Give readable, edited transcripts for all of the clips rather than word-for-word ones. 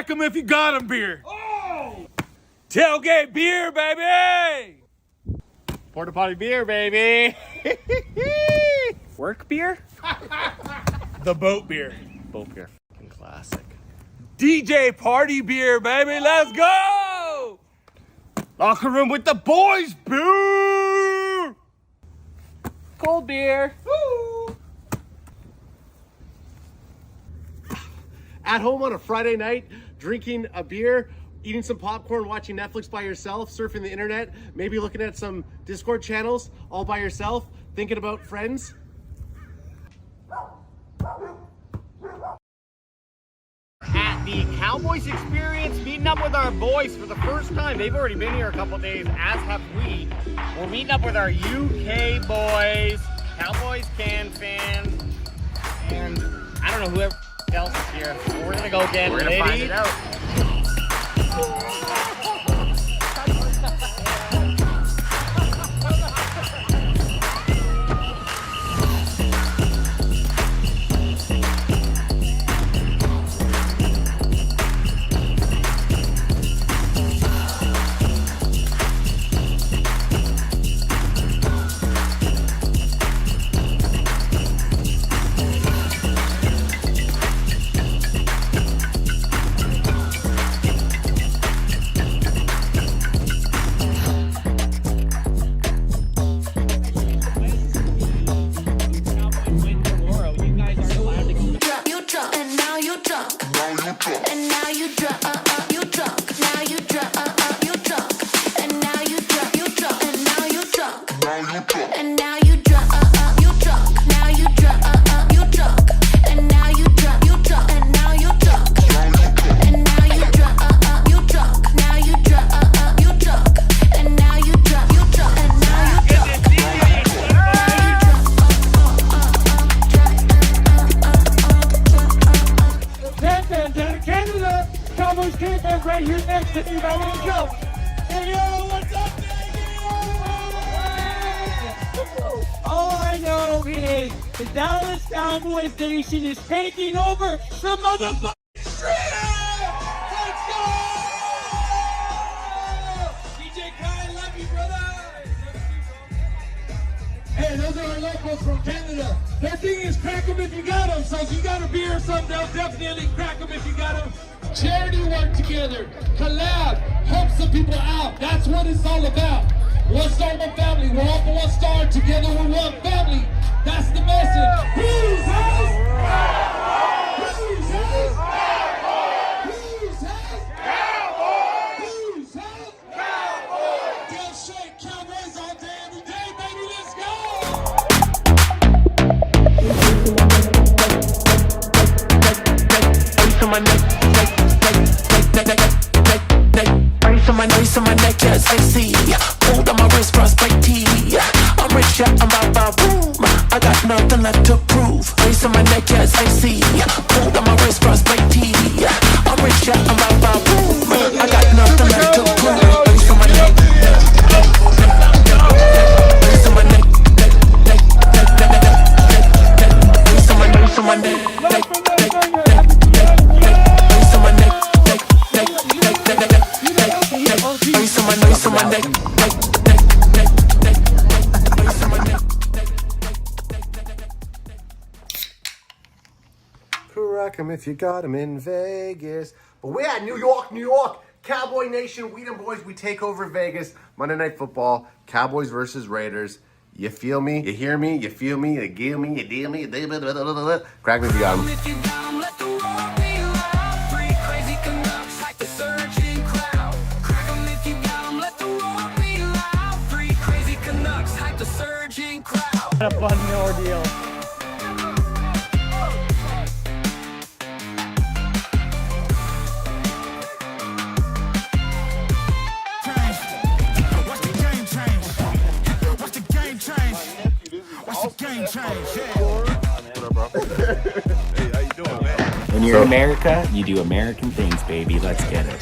Crack 'em if you got 'em beer. Oh! Tailgate beer, baby! Porta potty beer, baby. Work beer? The boat beer. Boat beer. Fucking classic. DJ party beer, baby. Let's go! Locker room with the boys, beer! Cold beer. Woo! At home on a Friday night, drinking a beer, eating some popcorn, watching Netflix by yourself, surfing the internet, maybe looking at some Discord channels all by yourself, thinking about friends. At the Cowboys experience, meeting up with our boys for the first time. They've already been here a couple days, as have we. We're meeting up with our UK boys, Cowboys CanFan, and I don't know whoever else is here. So we're gonna go get We're gonna find it out. Canada, Cowboys CanFan right here next to you. Now we go. Hey, yo, what's up, baby? All I know is the Dallas Cowboys Nation is taking over the motherfucking street. Let's go! DJ Kai, love you, brother. Hey, those are our locals from Canada. Their thing is crack them if you got them. So if you got a beer or something, they'll definitely crack them if you got them. Charity work together, collab, help some people out. That's what it's all about. One star, one family. We're all for one star. Together we're one family. That's the message. Who's house? Who's house? Who's house? Who's house? Damn straight Cowboys all day, every day, baby. Let's go! Ice on my neck, yeah, it's icy. Gold on my wrist, frostbite tee. I'm rich, yeah, I'm by boom. I got nothing left to prove. Ice on my neck, yeah, it's icy. Gold on my wrist, frostbite tee. I'm rich, yeah, I'm by boom. I got nothing left to prove. Ice on my neck, ice on my neck, ice on my neck, ice on my neck. Crack 'em if you got 'em in Vegas. But we're at New York, New York. Cowboy Nation, Wheaton Boys, we take over Vegas. Monday Night Football, Cowboys versus Raiders. You feel me? You hear me? You feel me? You give me? You deal me? Crack me if you got 'em. A fun ordeal. When you're in America, you do American things, baby. Let's get it.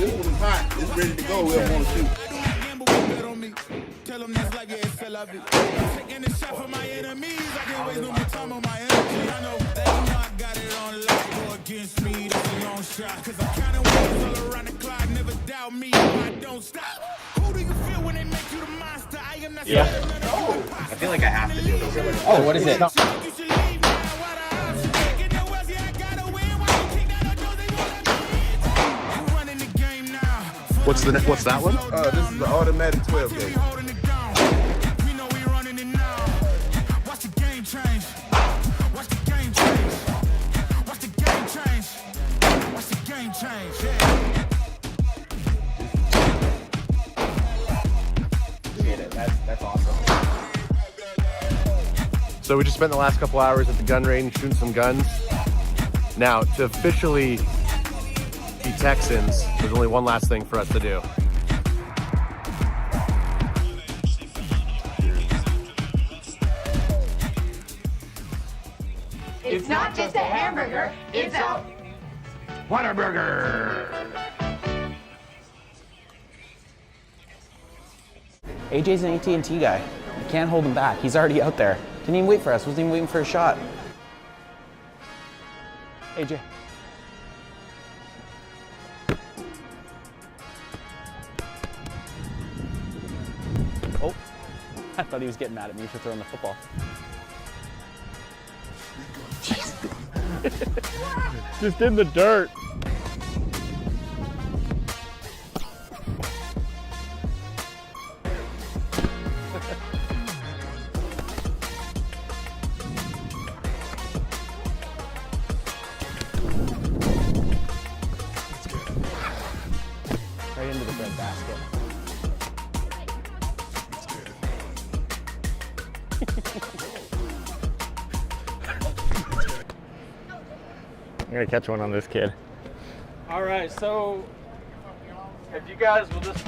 This one is hot. It's ready to go. We don't want to shoot. Tell them this like it's taking a shot for my enemies. I can I'm on my energy. I know they know I got it on lock. Go against me, that's a long shot. Cause I'm counting wins all around the clock. Never doubt me if I don't stop. Who do you feel when they make you the monster? I am not Yeah. scared of none of you. I feel like I have to do this. Oh, what is it? You should leave now. What a option. Get no Wesley, I gotta win. Why you kick that or do they wanna be? You running the game now. What's that one? This is the automatic 12 gauge. Holding it down. We know we running it now. Watch the game change. Watch the game change. Watch the game change. Watch the game change. Yeah. That's awesome. So we just spent the last couple hours at the gun range shooting some guns. Now, to officially be Texans, there's only one last thing for us to do. It's not just a hamburger, it's a Whataburger! AJ's an AT&T guy. You can't hold him back. He's already out there. Didn't even wait for us. Wasn't even waiting for a shot. AJ. Oh, I thought he was getting mad at me for throwing the football. Just in the dirt. Right into the bread basket. I'm gonna catch one on this kid. All right, so if you guys will just.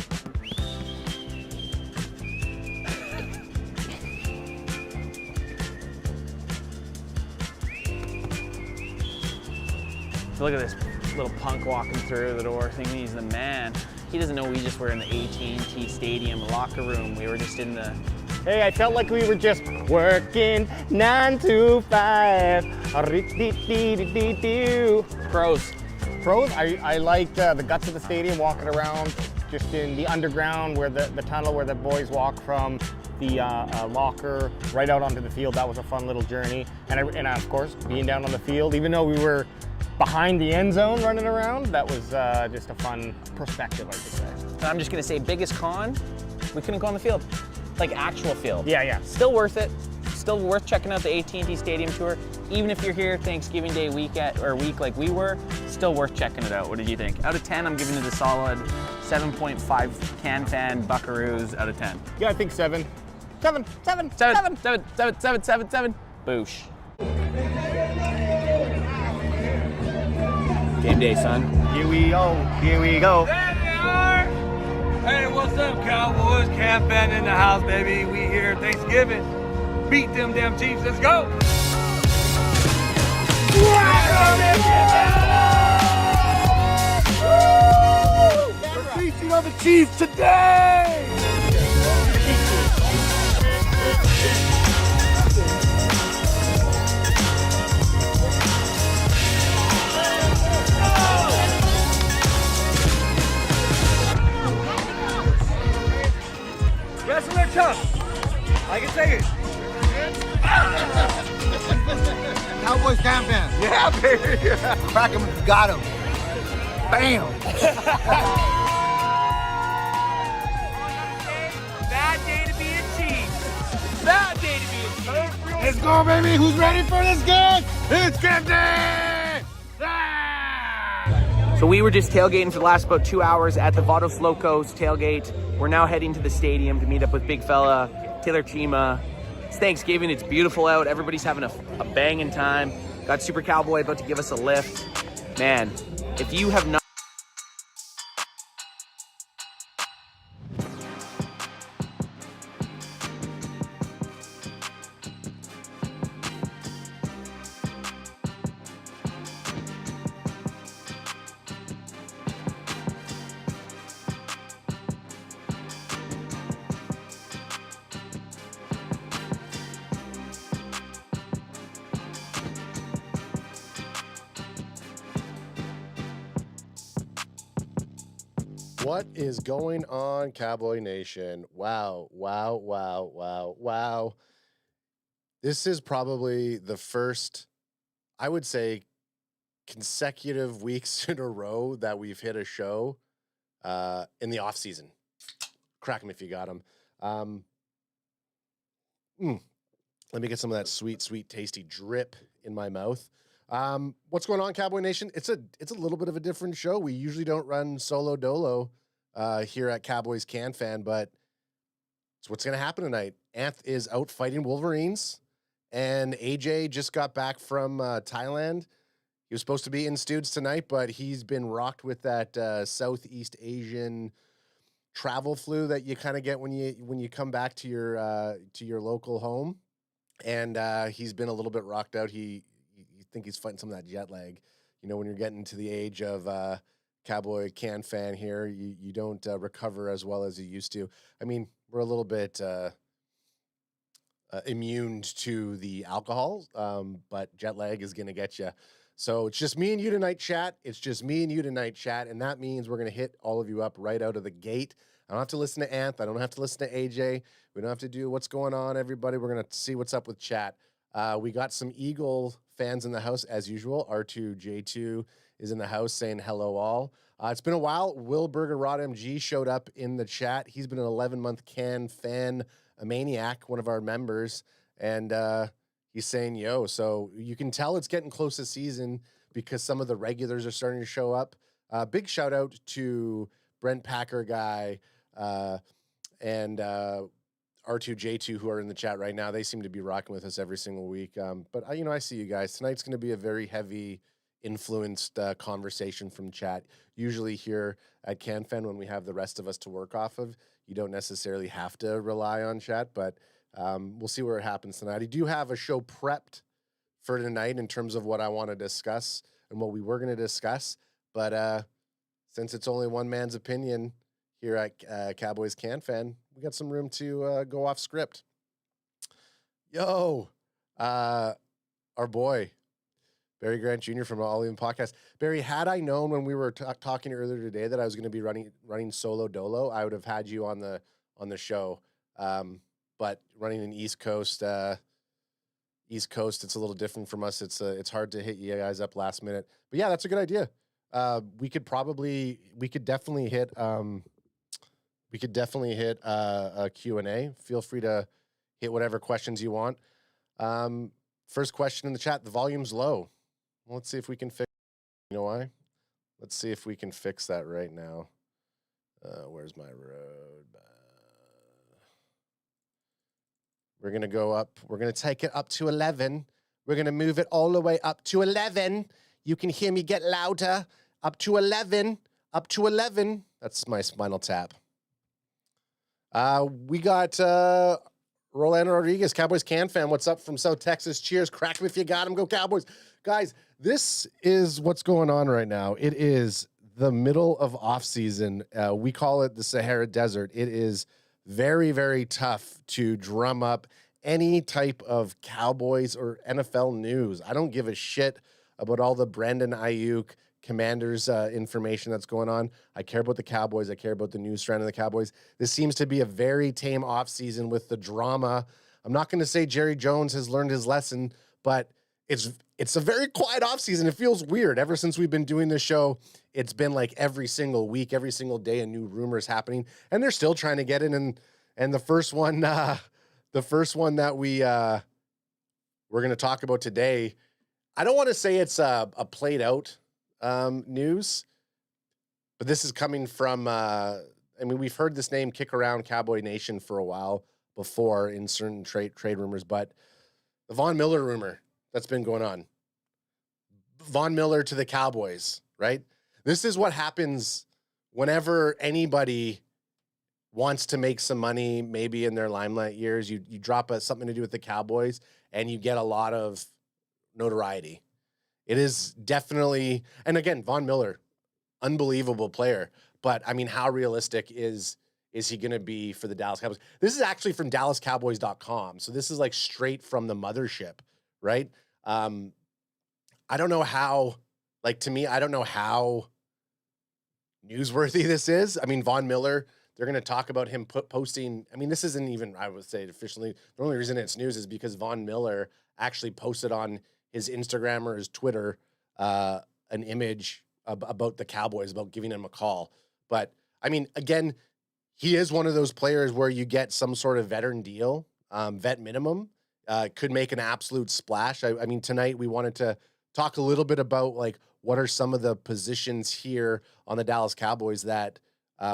Look at this little punk walking through the door thinking he's the man. He doesn't know we just were in the AT&T Stadium locker room. We were just in the... Hey, I felt like we were just working 9 to 5. Pros. Pros, I like the guts of the stadium, walking around just in the underground where the tunnel where the boys walk from the locker right out onto the field. That was a fun little journey. And of course, being down on the field, even though we were behind the end zone running around, that was just a fun perspective, I should say. I'm just gonna say, biggest con, we couldn't go on the field. Like actual field. Yeah. Still worth it. Still worth checking out the AT&T Stadium tour. Even if you're here Thanksgiving Day week like we were, still worth checking it out. What did you think? Out of 10, I'm giving it a solid 7.5 CanFan Buckaroos out of 10. Yeah, I think 7. 7. Boosh. Game day, son. Here we go. Here we go. There they are! Hey, what's up, Cowboys? CanFan in the house, baby. We here Thanksgiving. Beat them damn Chiefs. Let's go! We're feasting on the Chiefs today! Wrestling tough. I can take it. Cowboys CanFan. Yeah, baby. Crack him if you got him. Bam! Bad day to be a Chief. Bad day to be a Chief. Let's go, baby! Who's ready for this game? It's game day! So we were just tailgating for the last about 2 hours at the Vados Locos tailgate. We're now heading to the stadium to meet up with big fella Taylor Chima. It's Thanksgiving, it's beautiful out. Everybody's having a banging time. Got Super Cowboy about to give us a lift. Man, if you have not What is going on, Cowboy Nation? Wow. This is probably the first, I would say, consecutive weeks in a row that we've hit a show in the off season. Crack them if you got them. Let me get some of that sweet, tasty drip in my mouth. What's going on, Cowboy Nation? It's a little bit of a different show. We usually don't run solo dolo here at Cowboys CanFan, but it's what's going to happen tonight. Anth is out fighting Wolverines, and AJ just got back from Thailand. He was supposed to be in Studs tonight, but he's been rocked with that Southeast Asian travel flu that you kind of get when you come back to your local home. And he's been a little bit rocked out. You think he's fighting some of that jet lag. You know, when you're getting to the age of Cowboy CanFan here, you don't recover as well as you used to. I mean, we're a little bit immune to the alcohol, but jet lag is going to get you. So it's just me and you tonight, chat. And that means we're going to hit all of you up right out of the gate. I don't have to listen to Anth. I don't have to listen to AJ. We don't have to do what's going on, everybody. We're going to see what's up with chat. We got some Eagle fans in the house, as usual. R2J2 is in the house saying hello all. It's been a while. Will Burger Rod MG showed up in the chat. He's been an 11-month CanFan maniac, one of our members. And he's saying, yo. So you can tell it's getting close to season because some of the regulars are starting to show up. Big shout out to Brent Packer guy, and R2J2 who are in the chat right now. They seem to be rocking with us every single week. But I see you guys. Tonight's going to be a very heavy influenced conversation from chat. Usually here at CanFan, when we have the rest of us to work off of, you don't necessarily have to rely on chat, but we'll see where it happens tonight. I do have a show prepped for tonight in terms of what I want to discuss and what we were going to discuss. But since it's only one man's opinion here at Cowboys CanFan, we got some room to go off script. Yo, our boy, Barry Grant Jr. from All In Podcast. Barry, had I known when we were talking earlier today that I was going to be running solo dolo, I would have had you on the show. But running an East Coast, it's a little different from us. It's hard to hit you guys up last minute. But yeah, that's a good idea. We could definitely hit a Q&A. Feel free to hit whatever questions you want. First question in the chat, the volume's low. Well, let's see if we can fix, you know why? Let's see if we can fix that right now. Where's my road? We're going to go up. We're going to take it up to 11. We're going to move it all the way up to 11. You can hear me get louder. Up to 11. Up to 11. That's my Spinal Tap. We got Rolando Rodriguez, Cowboys CanFan. What's up from South Texas? Cheers. Crack him if you got him. Go Cowboys. Guys, this is what's going on right now. It is the middle of off season. We call it the Sahara Desert. It is very, very tough to drum up any type of Cowboys or NFL news. I don't give a shit about all the Brandon Ayuk Commanders information that's going on. I care about the Cowboys. I care about the news surrounding the Cowboys. This seems to be a very tame offseason with the drama. I'm not going to say Jerry Jones has learned his lesson, but it's a very quiet offseason. It feels weird. Ever since we've been doing this show, it's been like every single week, every single day, a new rumors happening, and they're still trying to get in. And the first one that we're going to talk about today, I don't want to say it's a played out news, but this is coming from, we've heard this name kick around Cowboy Nation for a while before in certain trade rumors, but the Von Miller rumor that's been going on. Von Miller to the Cowboys, right? This is what happens whenever anybody wants to make some money, maybe in their limelight years. You drop something to do with the Cowboys, and you get a lot of notoriety. It is definitely, and again, Von Miller, unbelievable player. But I mean, how realistic is he going to be for the Dallas Cowboys? This is actually from DallasCowboys.com. So this is like straight from the mothership, right? I don't know how, like, to me, I don't know how newsworthy this is. I mean, Von Miller, they're going to talk about him posting. I mean, this isn't even, I would say, officially. The only reason it's news is because Von Miller actually posted on his Instagram or his Twitter an image about the Cowboys, about giving him a call. But, I mean, again, he is one of those players where you get some sort of veteran deal, vet minimum, could make an absolute splash. I mean, tonight we wanted to talk a little bit about, like, what are some of the positions here on the Dallas Cowboys that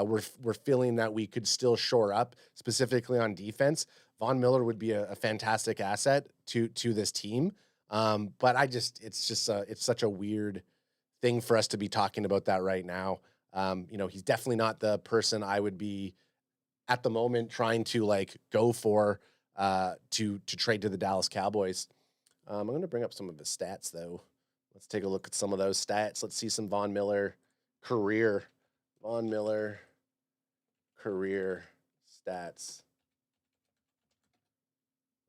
we're feeling that we could still shore up, specifically on defense. Von Miller would be a fantastic asset to this team. But it's such a weird thing for us to be talking about that right now. He's definitely not the person I would be at the moment trying to like go for to trade to the Dallas Cowboys. I'm going to bring up some of his stats though. Let's take a look at some of those stats. Let's see some Von Miller career stats.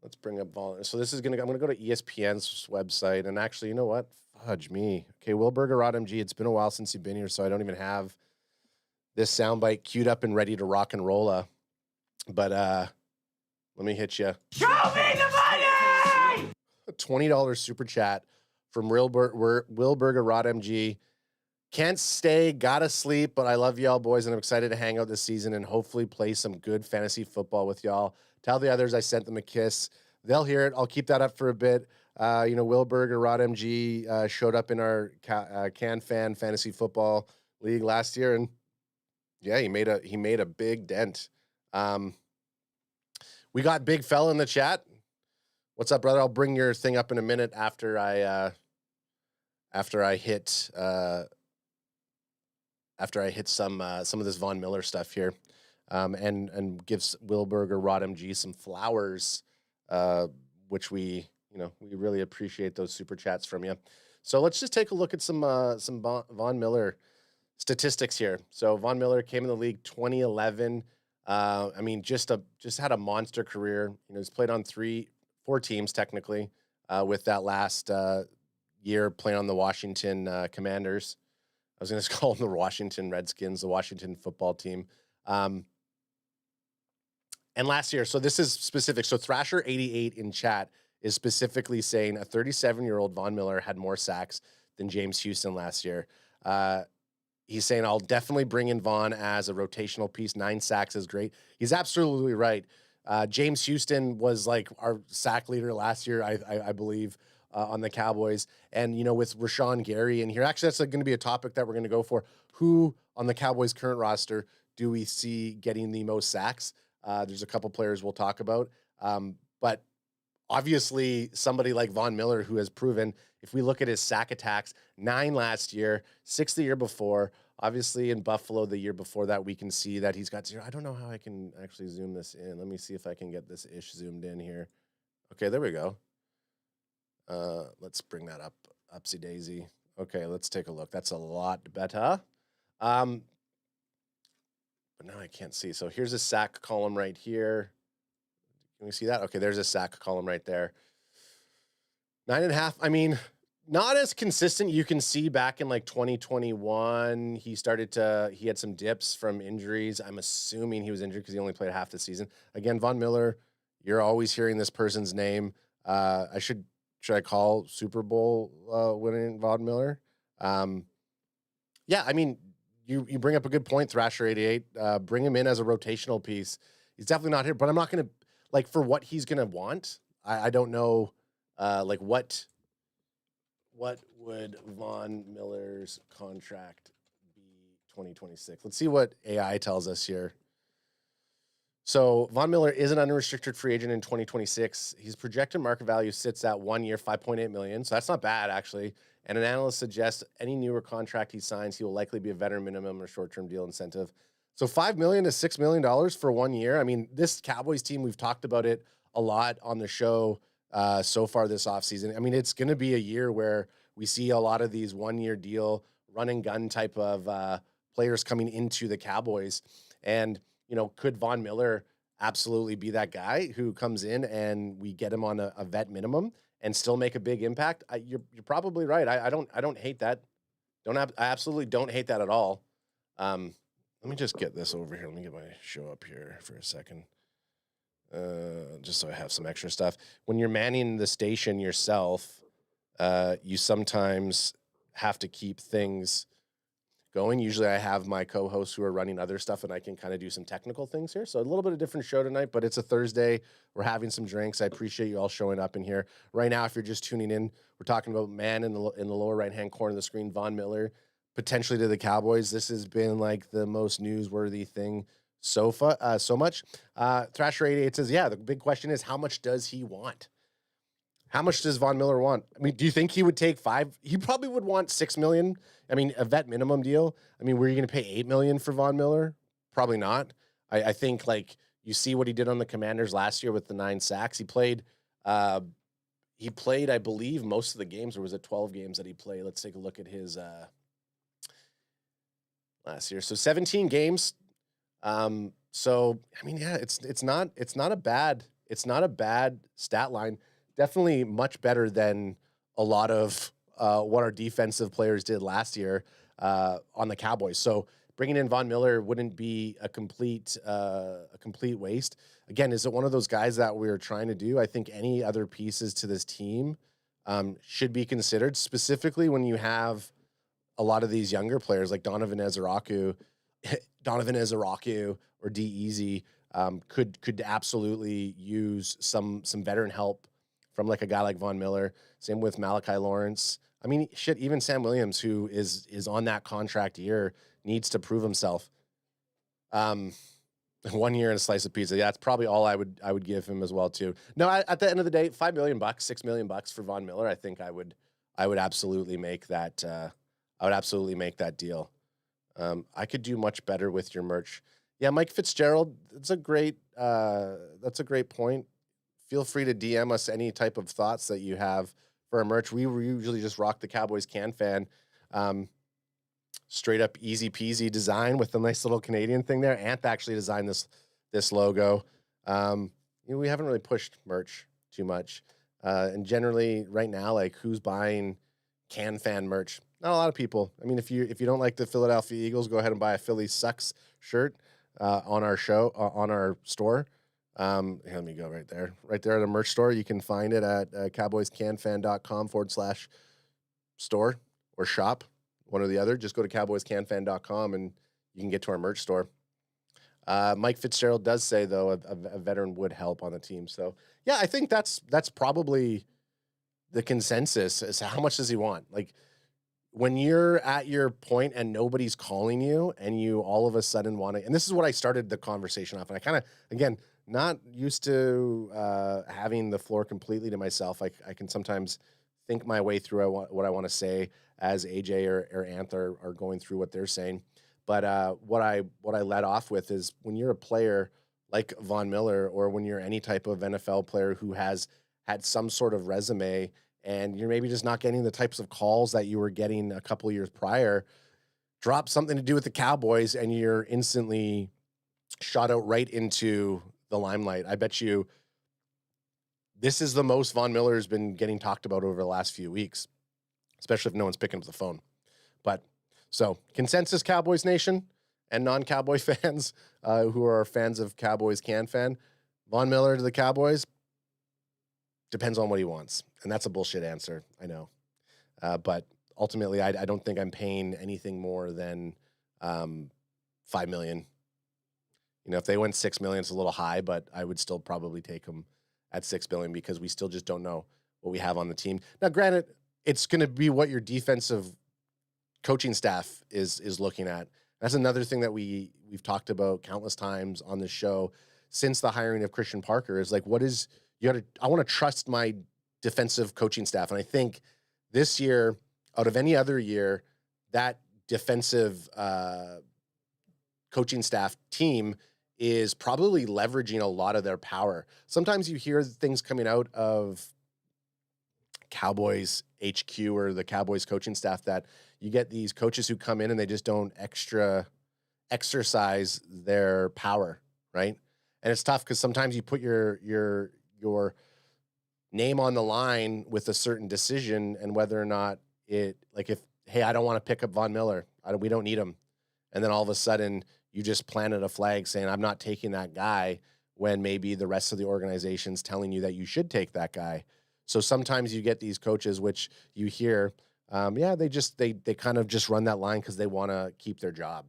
Let's bring up Von. So this is I'm going to go to ESPN's website. And actually, you know what? Fudge me. Okay, Wilberger Rod MG. It's been a while since you've been here, so I don't even have this soundbite queued up and ready to rock and roll. But let me hit you. Show me the money! $20 super chat from Wilberger Rod MG. Can't stay, gotta sleep, but I love y'all boys, and I'm excited to hang out this season and hopefully play some good fantasy football with y'all. Tell the others I sent them a kiss. They'll hear it. I'll keep that up for a bit. Wilberger Rod MG showed up in our CanFan fantasy football league last year, and yeah, he made a big dent. We got Big Fella in the chat. What's up, brother? I'll bring your thing up in a minute after I hit some of this Von Miller stuff here, and gives Wilberger Rod MG some flowers, which we really appreciate those super chats from you. So let's just take a look at some Von Miller statistics here. So Von Miller came in the league 2011. Just had a monster career. He's played on 4 teams technically, with that last year playing on the Washington Commanders. I was going to call them the Washington Redskins, the Washington football team. And last year, so this is specific. So Thrasher88 in chat is specifically saying a 37-year-old Von Miller had more sacks than James Houston last year. He's saying, I'll definitely bring in Von as a rotational piece. 9 sacks is great. He's absolutely right. James Houston was like our sack leader last year, I believe, on the Cowboys. And, with Rashawn Gary in here, actually, that's going to be a topic that we're going to go for. Who on the Cowboys' current roster do we see getting the most sacks? There's a couple players we'll talk about. But obviously, somebody like Von Miller, who has proven, if we look at his sack attacks, 9 last year, 6 the year before, obviously in Buffalo the year before that, we can see that he's got 0. I don't know how I can actually zoom this in. Let me see if I can get this ish zoomed in here. Okay, there we go. Let's bring that up. Upsy daisy. Okay, let's take a look. That's a lot better. But now I can't see. So here's a sack column right here. Can we see that? Okay, there's a sack column right there. 9.5. I mean, not as consistent. You can see back in like 2021, he had some dips from injuries. I'm assuming he was injured because he only played half the season. Again, Von Miller, you're always hearing this person's name. Should I call Super Bowl winning Von Miller? Yeah, I mean, you bring up a good point, Thrasher88. Bring him in as a rotational piece. He's definitely not here, but I'm not going to, like, for what he's going to want, I don't know, what would Von Miller's contract be 2026? Let's see what AI tells us here. So Von Miller is an unrestricted free agent in 2026. His projected market value sits at 1 year, $5.8 million. So that's not bad, actually. And an analyst suggests any newer contract he signs, he will likely be a veteran minimum or short-term deal incentive. So $5 million to $6 million for 1 year. I mean, this Cowboys team, we've talked about it a lot on the show so far this offseason. I mean, it's going to be a year where we see a lot of these 1 year deal, run and gun type of players coming into the Cowboys. And, could Von Miller absolutely be that guy who comes in and we get him on a vet minimum and still make a big impact? You're probably right. I don't hate that. I absolutely don't hate that at all. Let me just get this over here. Let me get my show up here for a second. Just so I have some extra stuff. When you're manning the station yourself, you sometimes have to keep things going. Usually I have my co-hosts who are running other stuff and I can kind of do some technical things here. So a little bit of different show tonight, but it's a Thursday. We're having some drinks. I appreciate you all showing up in here. Right now, if you're just tuning in, we're talking about man in the lower right-hand corner of the screen, Von Miller, potentially to the Cowboys. This has been like the most newsworthy thing so much. Thrasher 88 says, yeah, the big question is how much does he want? How much does Von Miller want? I mean, do you think he would take $5? He probably would want $6 million. I mean, a vet minimum deal. I mean, were you going to pay $8 million for Von Miller? Probably not. I think like you see what he did on the Commanders last year with the 9 sacks. He played, I believe, most of the games, or was it 12 games that he played? Let's take a look at his last year. So 17 games. So I mean, yeah, it's not a bad stat line. Definitely much better than a lot of what our defensive players did last year on the Cowboys. So bringing in Von Miller wouldn't be a complete waste. Again, is it one of those guys that we're trying to do? I think any other pieces to this team should be considered, specifically when you have a lot of these younger players like Donovan Ezeraku or D-Easy could absolutely use some veteran help from like a guy like Von Miller. Same with Malachi Lawrence. I mean, shit, even Sam Williams, who is on that contract year, needs to prove himself. 1 year and a slice of pizza. Yeah, that's probably all I would give him as well too. No, at the end of the day, $5 million, $6 million for Von Miller. I think I would absolutely make that. I would absolutely make that deal. I could do much better with your merch. Yeah, Mike Fitzgerald. That's a great point. Feel free to DM us any type of thoughts that you have for our merch. We usually just rock the Cowboys CanFan. Straight up easy peasy design with a nice little Canadian thing there. Ant actually designed this logo. We haven't really pushed merch too much. And generally right now, like who's buying CanFan merch? Not a lot of people. I mean, if you don't like the Philadelphia Eagles, go ahead and buy a Philly Sucks shirt on our store. Here, let me go right there at the merch store. You can find it at cowboyscanfan.com/store or shop, one or the other. Just go to cowboyscanfan.com and you can get to our merch store. Mike Fitzgerald does say though a veteran would help on the team. So yeah, I think that's probably the consensus is how much does he want? Like when you're at your point and nobody's calling you and you all of a sudden want to, and this is what I started the conversation off. And I kind of, again, not used to having the floor completely to myself. I can sometimes think my way through what I want to say as AJ or Anth are going through what they're saying. But what I led off with is when you're a player like Von Miller, or when you're any type of NFL player who has had some sort of resume and you're maybe just not getting the types of calls that you were getting a couple of years prior, drop something to do with the Cowboys and you're instantly shot out right into the limelight. I bet you this is the most Von Miller has been getting talked about over the last few weeks, especially if no one's picking up the phone. But so consensus, Cowboys Nation and non-Cowboy fans who are fans of Cowboys CanFan, Von Miller to the Cowboys depends on what he wants. And that's a bullshit answer, I know. But ultimately, I don't think I'm paying anything more than $5 million. You know, if they went $6 million, it's a little high, but I would still probably take them at $6 million because we still just don't know what we have on the team. Now, granted, it's going to be what your defensive coaching staff is looking at. That's another thing that we've talked about countless times on this show since the hiring of Christian Parker is like, I want to trust my defensive coaching staff. And I think this year, out of any other year, that defensive coaching staff team is probably leveraging a lot of their power. Sometimes you hear things coming out of Cowboys HQ or the Cowboys coaching staff that you get these coaches who come in and they just don't exercise their power, right? And it's tough because sometimes you put your name on the line with a certain decision and whether or not I don't want to pick up Von Miller. We don't need him. And then all of a sudden you just planted a flag saying, I'm not taking that guy, when maybe the rest of the organization's telling you that you should take that guy. So sometimes you get these coaches, which you hear, they kind of just run that line because they want to keep their job.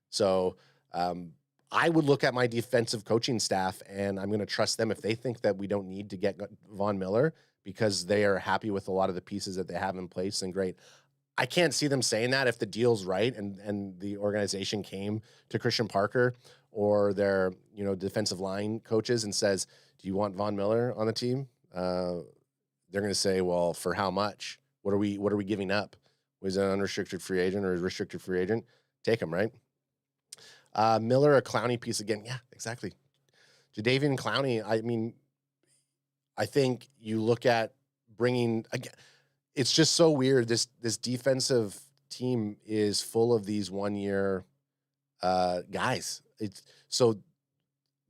So I would look at my defensive coaching staff, and I'm going to trust them if they think that we don't need to get Von Miller because they are happy with a lot of the pieces that they have in place, and great. I can't see them saying that if the deal's right and the organization came to Christian Parker or their defensive line coaches and says, do you want Von Miller on the team? They're going to say, well, for how much? What are we giving up? Was it an unrestricted free agent or a restricted free agent? Take him, right? Miller, a Clowney piece again. Yeah, exactly. Jadeveon Clowney, I mean, I think you look at bringing, again, it's just so weird. This defensive team is full of these one-year guys. So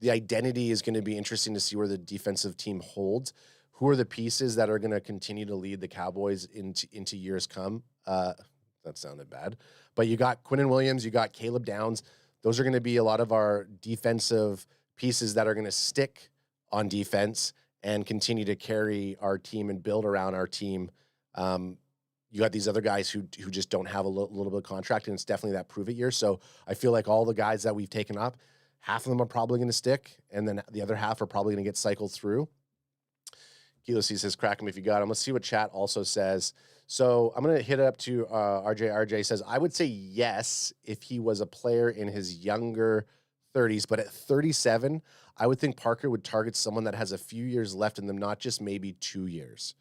the identity is going to be interesting to see where the defensive team holds. Who are the pieces that are going to continue to lead the Cowboys into years come? That sounded bad. But you got Quinnen Williams, you got Caleb Downs. Those are going to be a lot of our defensive pieces that are going to stick on defense and continue to carry our team and build around our team. You got these other guys who just don't have a little bit of contract, and it's definitely that prove it year. So I feel like all the guys that we've taken up, half of them are probably going to stick, and then the other half are probably going to get cycled through. Kilo C says, crack him if you got him. Let's see what chat also says. So I'm going to hit it up to RJ. RJ says, I would say yes if he was a player in his younger 30s, but at 37, I would think Parker would target someone that has a few years left in them, not just maybe 2 years.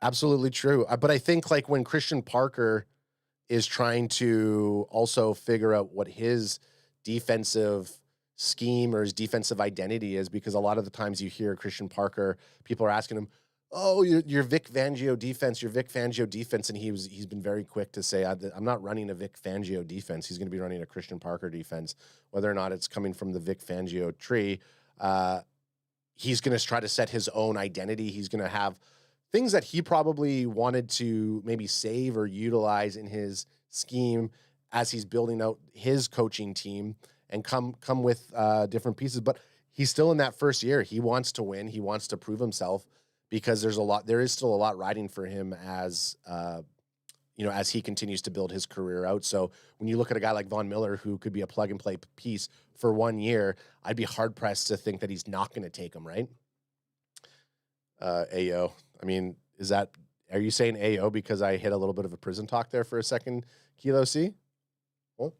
Absolutely true. But I think like when Christian Parker is trying to also figure out what his defensive scheme or his defensive identity is, because a lot of the times you hear Christian Parker, people are asking him, oh, your Vic Fangio defense, and he's been very quick to say, I'm not running a Vic Fangio defense. He's going to be running a Christian Parker defense, whether or not it's coming from the Vic Fangio tree. He's going to try to set his own identity. He's going to have things that he probably wanted to maybe save or utilize in his scheme as he's building out his coaching team and come with different pieces. But he's still in that first year. He wants to win. He wants to prove himself, because there is still a lot riding for him as he continues to build his career out. So when you look at a guy like Von Miller, who could be a plug and play piece for 1 year, I'd be hard pressed to think that he's not going to take him, right? Ayo. I mean, are you saying Ayo because I hit a little bit of a prison talk there for a second, Kilo C? Well,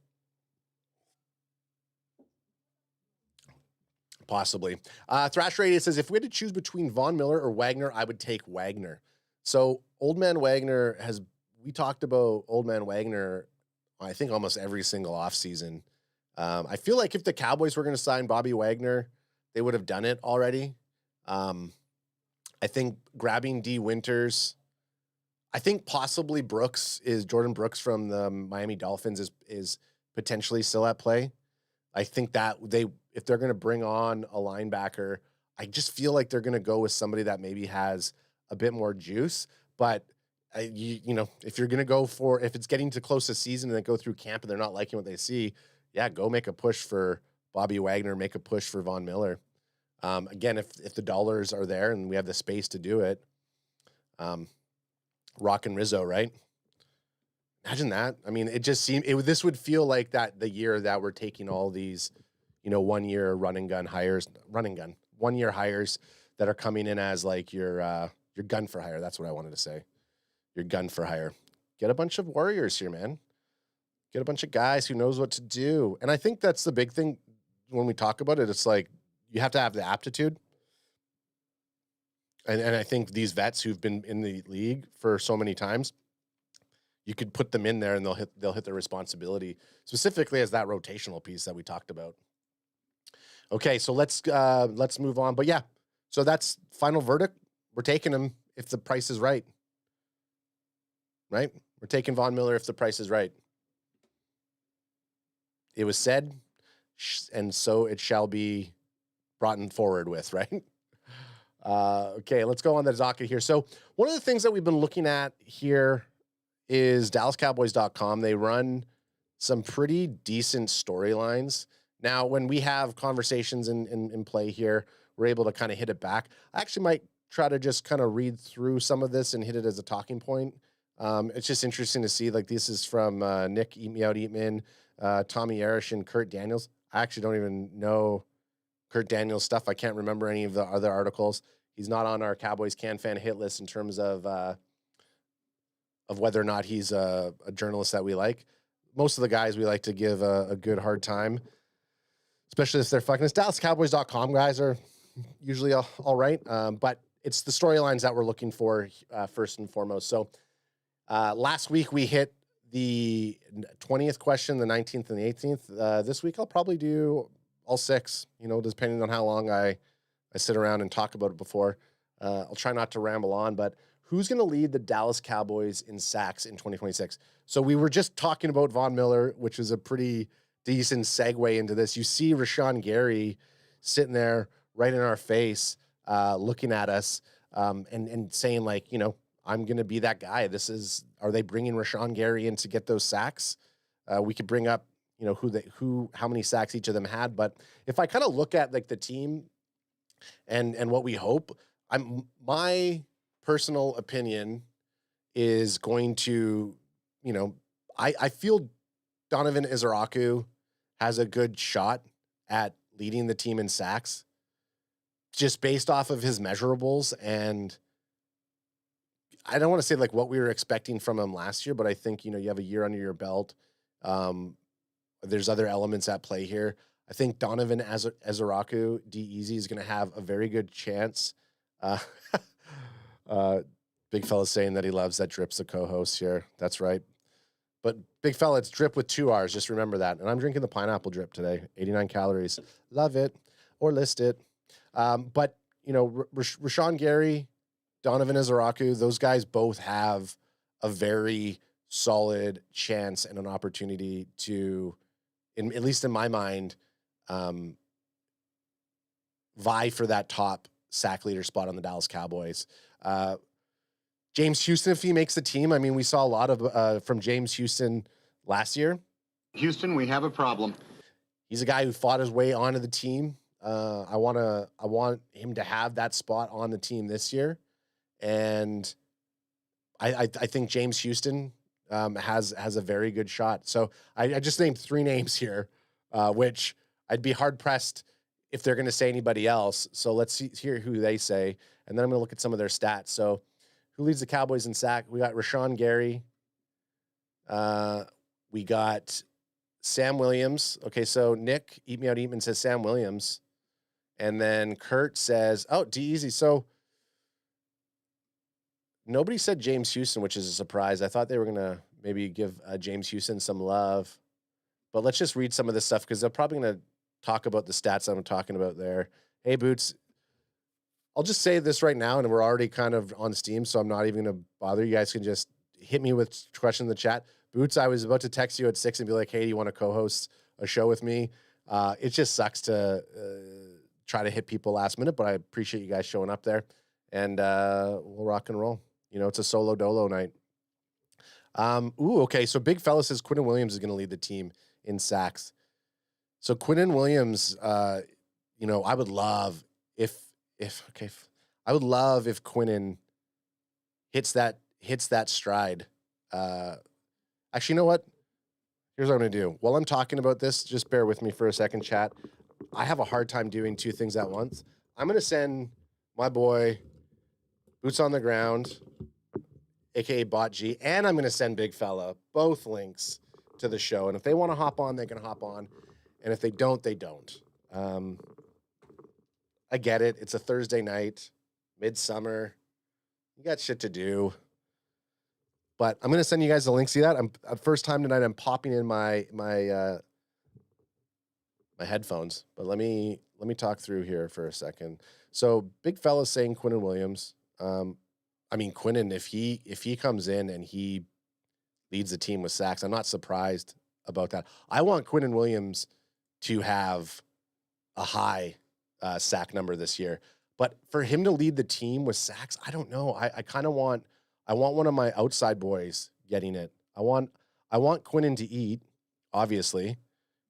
possibly. Thrash Radio says, if we had to choose between Von Miller or Wagner, I would take Wagner. So Old Man Wagner we talked about Old Man Wagner, I think almost every single offseason. I feel like if the Cowboys were going to sign Bobby Wagner, they would have done it already. I think grabbing D Winters, I think possibly Jordan Brooks from the Miami Dolphins is potentially still at play. I think that if they're going to bring on a linebacker, I just feel like they're going to go with somebody that maybe has a bit more juice. But if you're going to if it's getting to close to season and they go through camp and they're not liking what they see, yeah, go make a push for Bobby Wagner, make a push for Von Miller. Again, if the dollars are there and we have the space to do it, Rock and Rizzo, right? Imagine that. I mean, it just seemed this would feel like the year that we're taking all these, 1 year 1 year hires that are coming in as like your gun for hire. That's what I wanted to say. Your gun for hire. Get a bunch of warriors here, man. Get a bunch of guys who knows what to do. And I think that's the big thing when we talk about it. It's like, you have to have the aptitude. And I think these vets who've been in the league for so many times, you could put them in there and they'll hit their responsibility, specifically as that rotational piece that we talked about. Okay, so let's move on. But yeah, so that's final verdict. We're taking him if the price is right. Right? We're taking Von Miller if the price is right. It was said, and so it shall be brought forward with, right? Okay, let's go on the docket here. So one of the things that we've been looking at here is DallasCowboys.com. They run some pretty decent storylines. Now, when we have conversations in play here, we're able to kind of hit it back. I actually might try to just kind of read through some of this and hit it as a talking point. It's just interesting to see, like, this is from Nick, Eat Me Out, Eat Me In, Tommy Arish, and Kurt Daniels. I actually don't even know Kurt Daniels' stuff. I can't remember any of the other articles. He's not on our Cowboys CanFan hit list in terms of whether or not he's a journalist that we like. Most of the guys we like to give a good hard time, especially if they're fucking us. DallasCowboys.com guys are usually all right, but it's the storylines that we're looking for first and foremost. So last week we hit the 20th question, the 19th and the 18th. This week I'll probably do all 6, depending on how long I sit around and talk about it before. I'll try not to ramble on, but who's going to lead the Dallas Cowboys in sacks in 2026? So we were just talking about Von Miller, which is a pretty decent segue into this. You see Rashawn Gary sitting there right in our face, looking at us and saying, like, I'm going to be that guy. Are they bringing Rashawn Gary in to get those sacks? We could bring up, how many sacks each of them had. But if I kind of look at, like, the team and what we hope, my personal opinion is going to, I feel Donovan Izaraku has a good shot at leading the team in sacks just based off of his measurables. And I don't want to say like what we were expecting from him last year, but I think, you have a year under your belt. There's other elements at play here. I think Donovan Izaraku, D-Easy, is going to have a very good chance. Big fella's saying that he loves that Drip's the co-host here. That's right. But big fella, it's Drip with 2 R's. Just remember that. And I'm drinking the pineapple drip today. 89 calories. Love it. Or list it. But, Rashawn Gary, Donovan Izaraku, those guys both have a very solid chance and an opportunity to, at least in my mind, vie for that top sack leader spot on the Dallas Cowboys. James Houston, if he makes the team, I mean, we saw a lot of from James Houston last year. Houston, we have a problem. He's a guy who fought his way onto the team. I want him to have that spot on the team this year, and I think James Houston has a very good shot. So I just named 3 names here, which I'd be hard pressed if they're going to say anybody else. So let's hear who they say, and then I'm going to look at some of their stats. So who leads the Cowboys in sack? We got Rashawn Gary. We got Sam Williams. Okay, so Nick, Eat Me Out Eatman, says Sam Williams. And then Kurt says, D-Easy. So nobody said James Houston, which is a surprise. I thought they were going to maybe give James Houston some love. But let's just read some of this stuff because they're probably going to talk about the stats I'm talking about there. Hey, Boots. I'll just say this right now, and we're already kind of on Steam, so I'm not even going to bother. You guys can just hit me with questions in the chat. Boots, I was about to text you at 6 and be like, hey, do you want to co-host a show with me? It just sucks to try to hit people last minute, but I appreciate you guys showing up there, and we'll rock and roll. It's a solo dolo night. Okay, so Big Fella says Quinnen Williams is going to lead the team in sacks. So Quinnen Williams, I would love if Quinnen hits that stride. Actually, you know what? Here's what I'm going to do. While I'm talking about this, just bear with me for a second, chat. I have a hard time doing 2 things at once. I'm going to send my boy Boots on the Ground, aka Bot G, and I'm going to send Big Fella both links to the show. And if they want to hop on, they can hop on. And if they don't, they don't. I get it. It's a Thursday night, midsummer. You got shit to do. But I'm going to send you guys the link. See that? First time tonight, I'm popping in my headphones. But let me talk through here for a second. So Big Fella's saying Quinnen Williams. Quinnen, if he comes in and he leads the team with sacks, I'm not surprised about that. I want Quinnen Williams to have a high sack number this year. But for him to lead the team with sacks, I don't know. I kind of want one of my outside boys getting it. I want Quinnen to eat. obviously.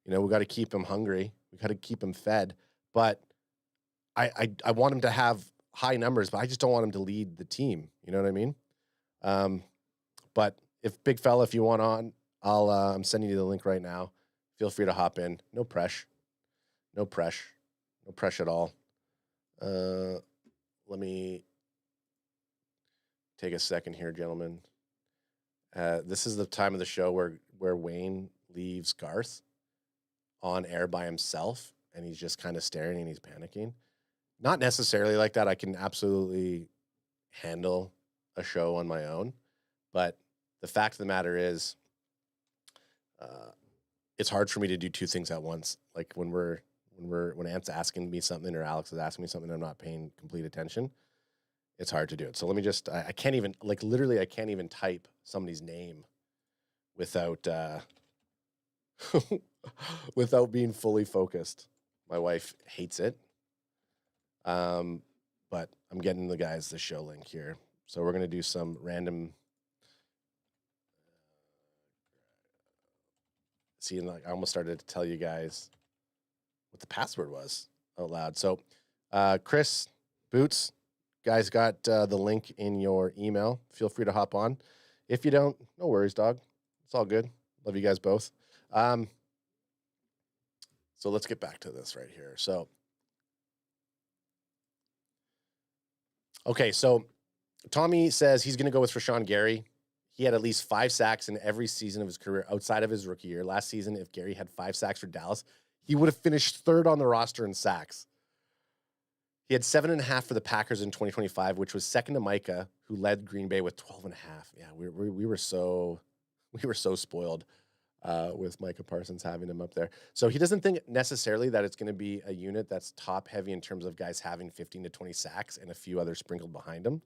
You know, we got to keep him hungry. We got to keep him fed. But I want him to have high numbers, but I just don't want him to lead the team. You know what I mean? But if big fella, if you want on, I'm sending you the link right now. Feel free to hop in. No pressure. No pressure. No pressure at all. Let me take a second here, gentlemen. This is the time of the show where Wayne leaves Garth on air by himself, and he's just kind of staring and he's panicking. Not necessarily like that. I can absolutely handle a show on my own, but the fact of the matter is, it's hard for me to do two things at once. Like when Ant's asking me something or Alex is asking me something, I'm not paying complete attention. It's hard to do it. So let me just, I can't even, like literally, I can't even type somebody's name without, without being fully focused. My wife hates it. But I'm getting the guys the show link here. So we're going to do some random, see, like I almost started to tell you guys what the password was out loud. So, Chris, Boots, guys got the link in your email. Feel free to hop on. If you don't, no worries, dog. It's all good. Love you guys both. So let's get back to this right here. So, okay, so Tommy says he's going to go with Rashawn Gary. He had at least 5 sacks in every season of his career outside of his rookie year. Last season, if Gary had 5 sacks for Dallas, he would have finished 3rd on the roster in sacks. He had 7.5 for the Packers in 2025, which was second to Micah, who led Green Bay with 12.5. Yeah, we were so spoiled with Micah Parsons having him up there. So he doesn't think necessarily that it's going to be a unit that's top heavy in terms of guys having 15 to 20 sacks and a few others sprinkled behind him.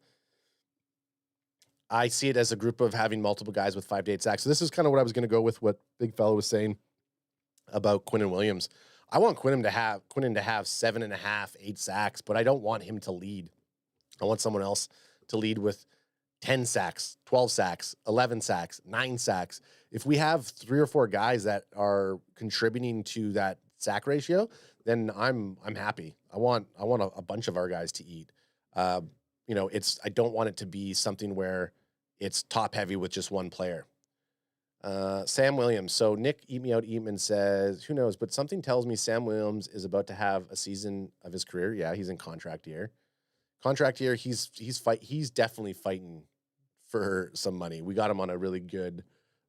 I see it as a group of having multiple guys with 5 to 8 sacks. So this is kind of what I was going to go with what Big Fella was saying about Quinnen Williams. I want Quinnen to have 7.5, 8 sacks, but I don't want him to lead. I want someone else to lead with 10 sacks, 12 sacks, 11 sacks, 9 sacks. If we have 3 or 4 guys that are contributing to that sack ratio, then I'm happy. I want a bunch of our guys to eat. I don't want it to be something where it's top heavy with just one player. Sam Williams. So Nick Eat Me Out Eatman says, who knows, but something tells me Sam Williams is about to have a season of his career. Yeah, he's in contract year. He's definitely fighting for some money. We got him on a really good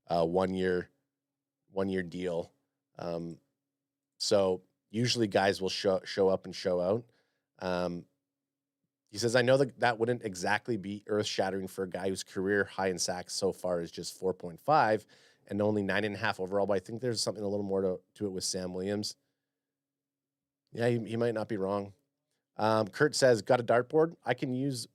1 year deal. So usually guys will show up and show out. He says, I know that wouldn't exactly be earth-shattering for a guy whose career high in sacks so far is just 4.5 and only 9.5 overall, but I think there's something a little more to it with Sam Williams. Yeah, he might not be wrong. Kurt says, got a dartboard? I can use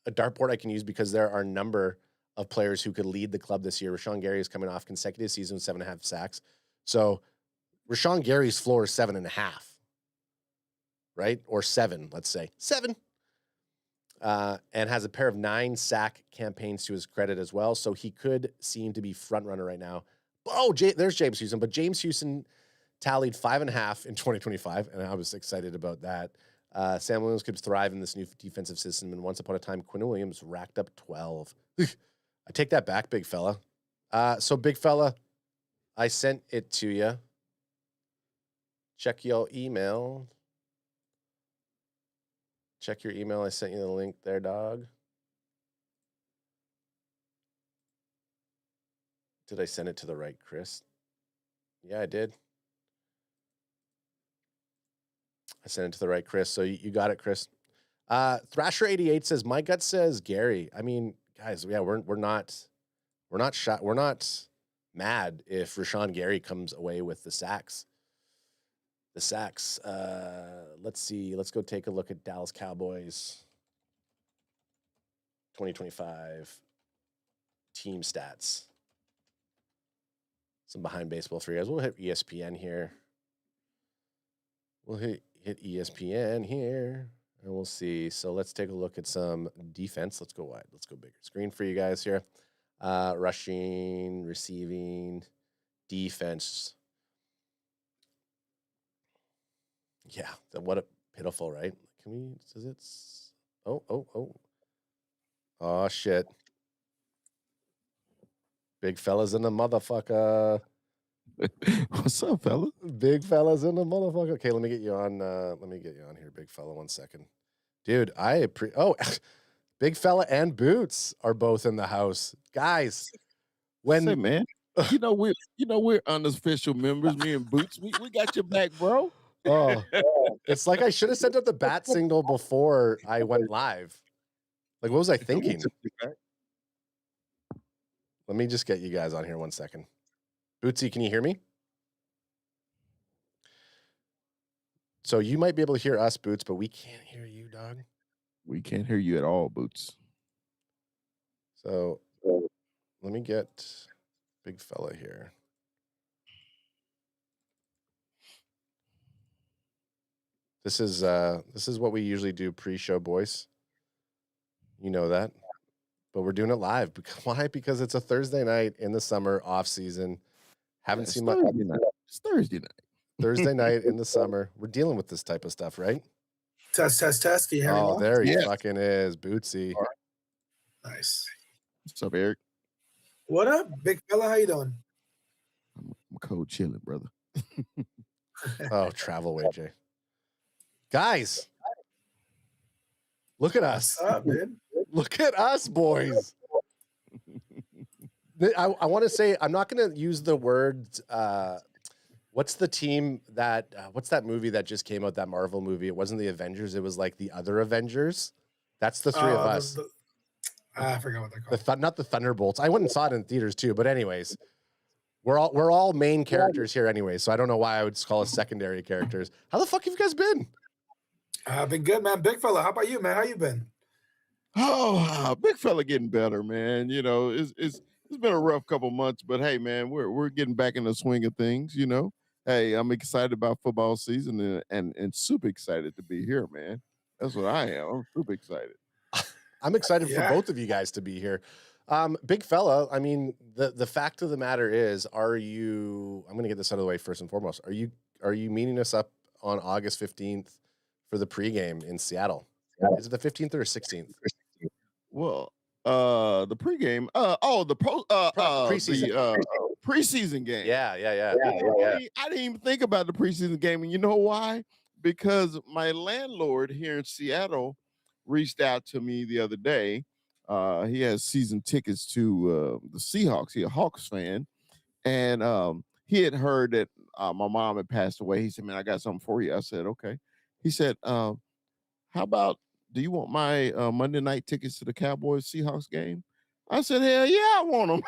a dartboard because there are a number of players who could lead the club this year. Rashawn Gary is coming off consecutive seasons with 7.5 sacks. So Rashawn Gary's floor is 7.5, right? Or 7, let's say. 7. And has a pair of 9 sack campaigns to his credit as well. So he could seem to be front runner right now. Oh, there's James Houston. But James Houston tallied 5.5 in 2025, and I was excited about that. Sam Williams could thrive in this new defensive system, and once upon a time, Quinnen Williams racked up 12. I take that back, big fella. So big fella, I sent it to you. Check your email. Check your email. I sent you the link there, dog. Did I send it to the right Chris? Yeah, I did. I sent it to the right Chris. So you got it, Chris. Thrasher88 says, my gut says Gary. I mean, guys, yeah, we're not shot. We're not mad if Rashawn Gary comes away with the sacks. Let's see. Let's go take a look at Dallas Cowboys 2025 team stats. Some behind baseball for you guys. We'll hit ESPN here. We'll hit ESPN here, and we'll see. So let's take a look at some defense. Let's go wide. Let's go bigger screen for you guys here. Rushing, receiving, defense. Yeah, what a pitiful, right? Can we? Does it? Oh shit! Big fellas in the motherfucker. What's up, fella? Big fellas in the motherfucker. Okay, let me get you on. Let me get you on here, big fella. 1 second, dude. Big fella and Boots are both in the house, guys. Say, man, we're unofficial members. Me and Boots, we got your back, bro. Oh, it's like I should have sent out the bat signal before I went live. Like, what was I thinking? Let me just get you guys on here 1 second. Bootsy, can you hear me? So you might be able to hear us, Boots, but we can't hear you, dog. We can't hear you at all, Boots. So let me get big fella here. This is what we usually do pre-show, boys. You know that. But we're doing it live. Why? Because it's a Thursday night in the summer, off season. Haven't seen much. It's Thursday night. Thursday night in the summer. We're dealing with this type of stuff, right? Test. Can you hear me now? There he fucking is, Bootsy. Nice. What's up, Eric? What up, big fella? How you doing? I'm cold chilling, brother. Oh, travel way, Jay. Guys, look at us. What's up, dude? Look at us, boys. I want to say, I'm not going to use the words. What's the team that, what's that movie that just came out, that Marvel movie? It wasn't the Avengers. It was like the other Avengers. That's the three of us. I forgot what they're called. Not the Thunderbolts. I went and saw it in theaters too. But anyways, we're all main characters here anyway. So I don't know why I would call us secondary characters. How the fuck have you guys been? I've been good, man. Big fella, how about you, man? How you been? Oh, big fella getting better, man. You know, it's been a rough couple months, but hey, man, we're getting back in the swing of things. You know, hey, I'm excited about football season and super excited to be here, man. That's what I am. I'm super excited. I'm excited for both of you guys to be here. Big fella, I mean, the fact of the matter is, I'm going to get this out of the way first and foremost. Are you meeting us up on August 15th for the pregame in Seattle? Is it the 15th or 16th? Well, the pregame, preseason. The preseason game. Yeah. I didn't even think about the preseason game, and you know why? Because my landlord here in Seattle reached out to me the other day. He has season tickets to the Seahawks. He's a Hawks fan, and he had heard that my mom had passed away. He said, "Man, I got something for you." I said, "Okay." He said, "How about, do you want my Monday night tickets to the Cowboys Seahawks game?" I said, "Hell yeah, I want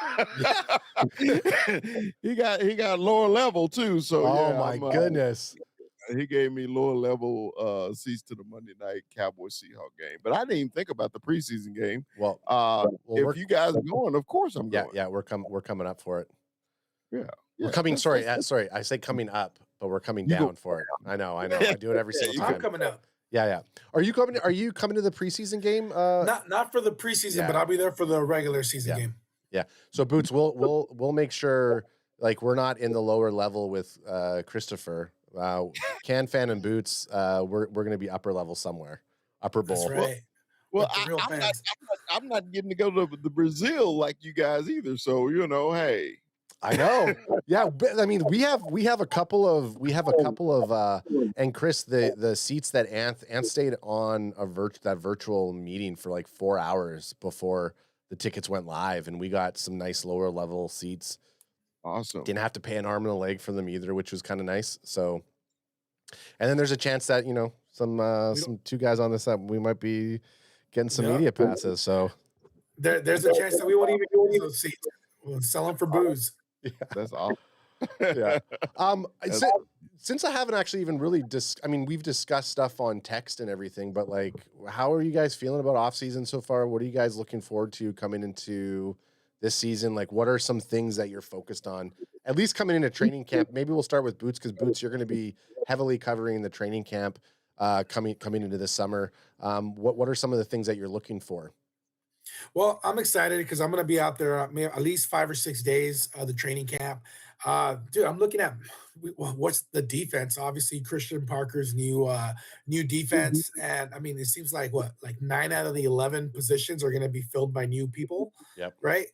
them." he got lower level too. So my goodness. He gave me lower level seats to the Monday night Cowboys Seahawks game. But I didn't even think about the preseason game. Well, if you guys are going, of course I'm going. Yeah, we're coming up for it. Yeah. We're coming. Sorry, I say coming up, but we're coming down for it. I know. I do it every single time. I'm coming up. Yeah. Are you coming to the preseason game? Not for the preseason, but I'll be there for the regular season game. Yeah. So Boots, we'll make sure, like, we're not in the lower level with Christopher. CanFan and Boots, we're going to be upper level somewhere, upper bowl. That's right. Well, I'm not getting to go to the Brazil like you guys either. So hey. I know. Yeah, but, I mean, we have a couple of and Chris, the seats that Anth stayed on that virtual meeting for like 4 hours before the tickets went live, and we got some nice lower level seats. Awesome. Didn't have to pay an arm and a leg for them either, which was kind of nice. So, and then there's a chance that some two guys on this we might be getting some media passes. So there's a chance that we won't even use those seats. We'll sell them for booze. Yeah. That's awesome. Yeah. Since I haven't actually even really we've discussed stuff on text and everything, but like, how are you guys feeling about off season so far? What are you guys looking forward to coming into this season? Like, what are some things that you're focused on, at least coming into training camp? Maybe we'll start with Boots, because Boots, you're going to be heavily covering the training camp coming into this summer. What are some of the things that you're looking for? Well, I'm excited because I'm going to be out there at least 5 or 6 days of the training camp. Dude, I'm looking at what's the defense. Obviously, Christian Parker's new defense, and I mean, it seems like like 9 out of the 11 positions are going to be filled by new people, Yep. right?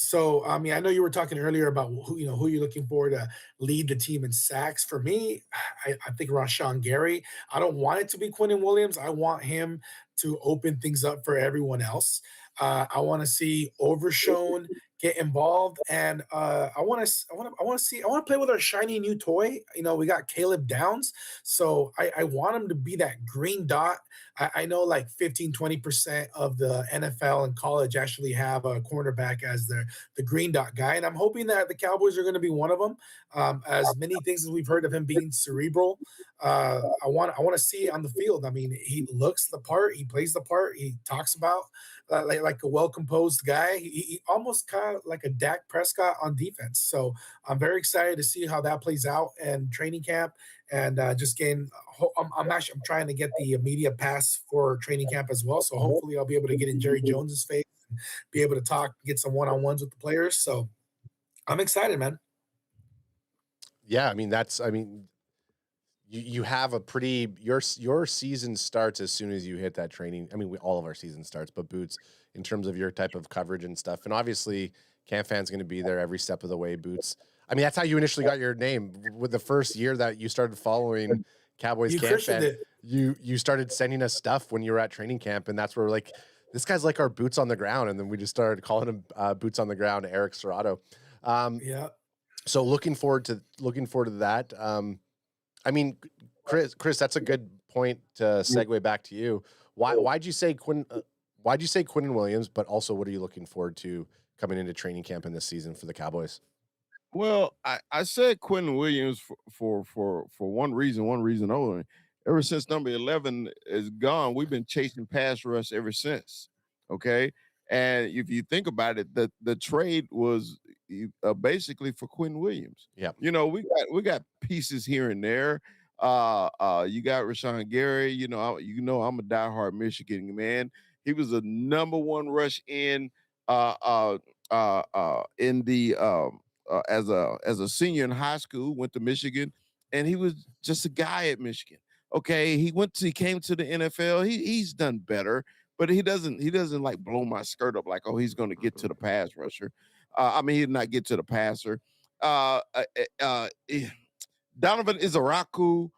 So, I mean, I know you were talking earlier about who you're looking for to lead the team in sacks. For me, I think Rashawn Gary. I don't want it to be Quinnen Williams. I want him to open things up for everyone else. I want to see Overshown get involved, and I want to play with our shiny new toy. We got Caleb Downs, so I want him to be that green dot. I know like 15-20% of the NFL and college actually have a cornerback as the green dot guy, and I'm hoping that the Cowboys are going to be one of them. As many things as we've heard of him being cerebral, I want to see it on the field. I mean, he looks the part, he plays the part, he talks about like a well-composed guy. He almost kind of like a Dak Prescott on defense. So I'm very excited to see how that plays out in training camp. And just getting, I'm trying to get the media pass for training camp as well. So hopefully I'll be able to get in Jerry Jones's face and be able to talk, get some one-on-ones with the players. So I'm excited, man. Yeah, I mean you have a pretty your season starts as soon as you hit that training. I mean, all of our season starts, but Boots, in terms of your type of coverage and stuff, and obviously CanFan's going to be there every step of the way. Boots, I mean, that's how you initially got your name with the first year that you started following Cowboys CanFan. You started sending us stuff when you were at training camp, and that's where we're like, this guy's like our boots on the ground, and then we just started calling him Boots on the Ground, Eric Serrato. Yeah. So looking forward to that. I mean, Chris, that's a good point to segue back to you. Why'd you say Quinnen Williams? But also, what are you looking forward to coming into training camp in this season for the Cowboys? Well, I said Quinnen Williams for one reason only. Ever since number 11 is gone, we've been chasing pass rush ever since. Okay, and if you think about it, the trade was basically for Quinnen Williams. Yeah, we got pieces here and there. You got Rashawn Gary. I'm a diehard Michigan man. He was a number one rush in the as a senior in high school. Went to Michigan, and he was just a guy at Michigan. Okay, he came to the NFL. He's done better, but he doesn't like blow my skirt up like, oh, he's going to get to the pass rusher. I mean, he did not get to the passer. Donovan Izaraku,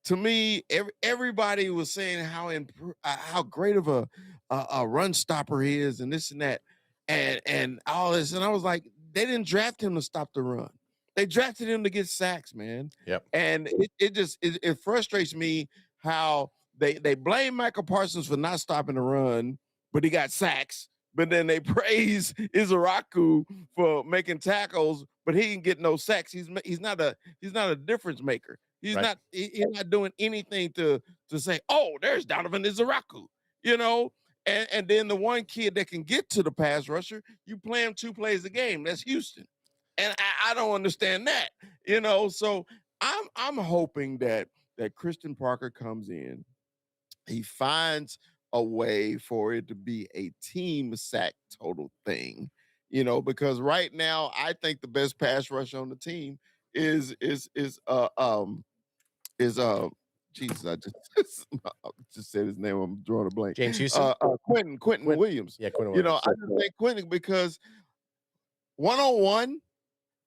to me, everybody was saying how great of a run stopper he is, and this and that, and all this, and I was like, they didn't draft him to stop the run. They drafted him to get sacks, man. Yep. And it frustrates me how they blame Michael Parsons for not stopping the run, but he got sacks. But then they praise Izaraku for making tackles, but he didn't get no sacks. He's not a difference maker. He's Right. not doing anything to say, oh, there's Donovan Izaraku, And then the one kid that can get to the pass rusher, you play him 2 plays a game. That's Houston. And I don't understand that, So I'm hoping that Christian Parker comes in, he finds a way for it to be a team sack total thing, because right now I think the best pass rush on the team is Jesus, I just said his name. I'm drawing a blank. James Houston, Quentin Williams. Yeah, Quinnen Williams. I just think Quentin because 1-on-1.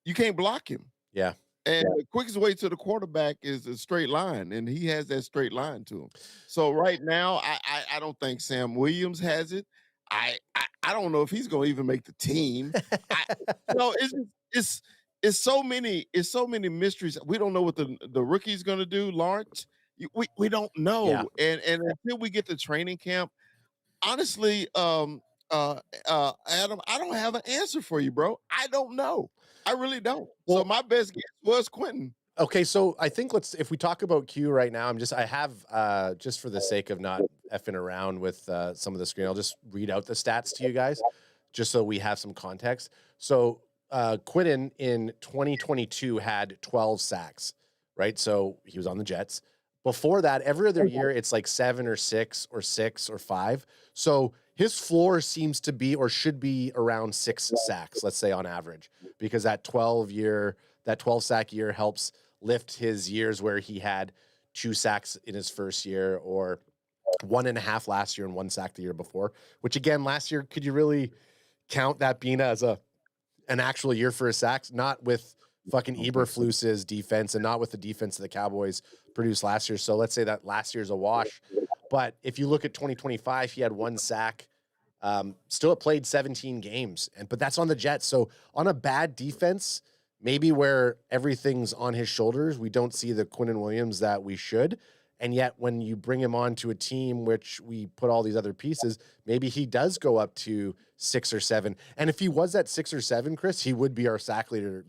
You can't block him. Yeah. And the quickest way to the quarterback is a straight line, and he has that straight line to him. So right now, I don't think Sam Williams has it. I don't know if he's going to even make the team. It's so many mysteries. We don't know what the rookie's going to do, Lawrence. We don't know. Yeah. And until we get to training camp, honestly, Adam, I don't have an answer for you, bro. I don't know. I really don't. So my best guess was Quentin. Okay, so I think if we talk about Q right now, I have just for the sake of not effing around with some of the screen, I'll just read out the stats to you guys, just so we have some context. So Quentin in 2022 had 12 sacks, right? So he was on the Jets. Before that, every other year, it's like 7 or 6 or 6 or 5. So his floor seems to be or should be around 6 sacks, let's say on average, because that 12 sack year helps lift his years where he had 2 sacks in his first year or 1.5 last year and 1 sack the year before, which again, last year, could you really count that being as an actual year for his sacks? Not with fucking Eberflus's defense and not with the defense that the Cowboys produced last year. So let's say that last year's a wash. But if you look at 2025, he had 1 sack, still played 17 games, but that's on the Jets. So on a bad defense, maybe where everything's on his shoulders, we don't see the Quinnen Williams that we should. And yet when you bring him on to a team, which we put all these other pieces, maybe he does go up to 6 or 7. And if he was at 6 or 7, Chris, he would be our sack leader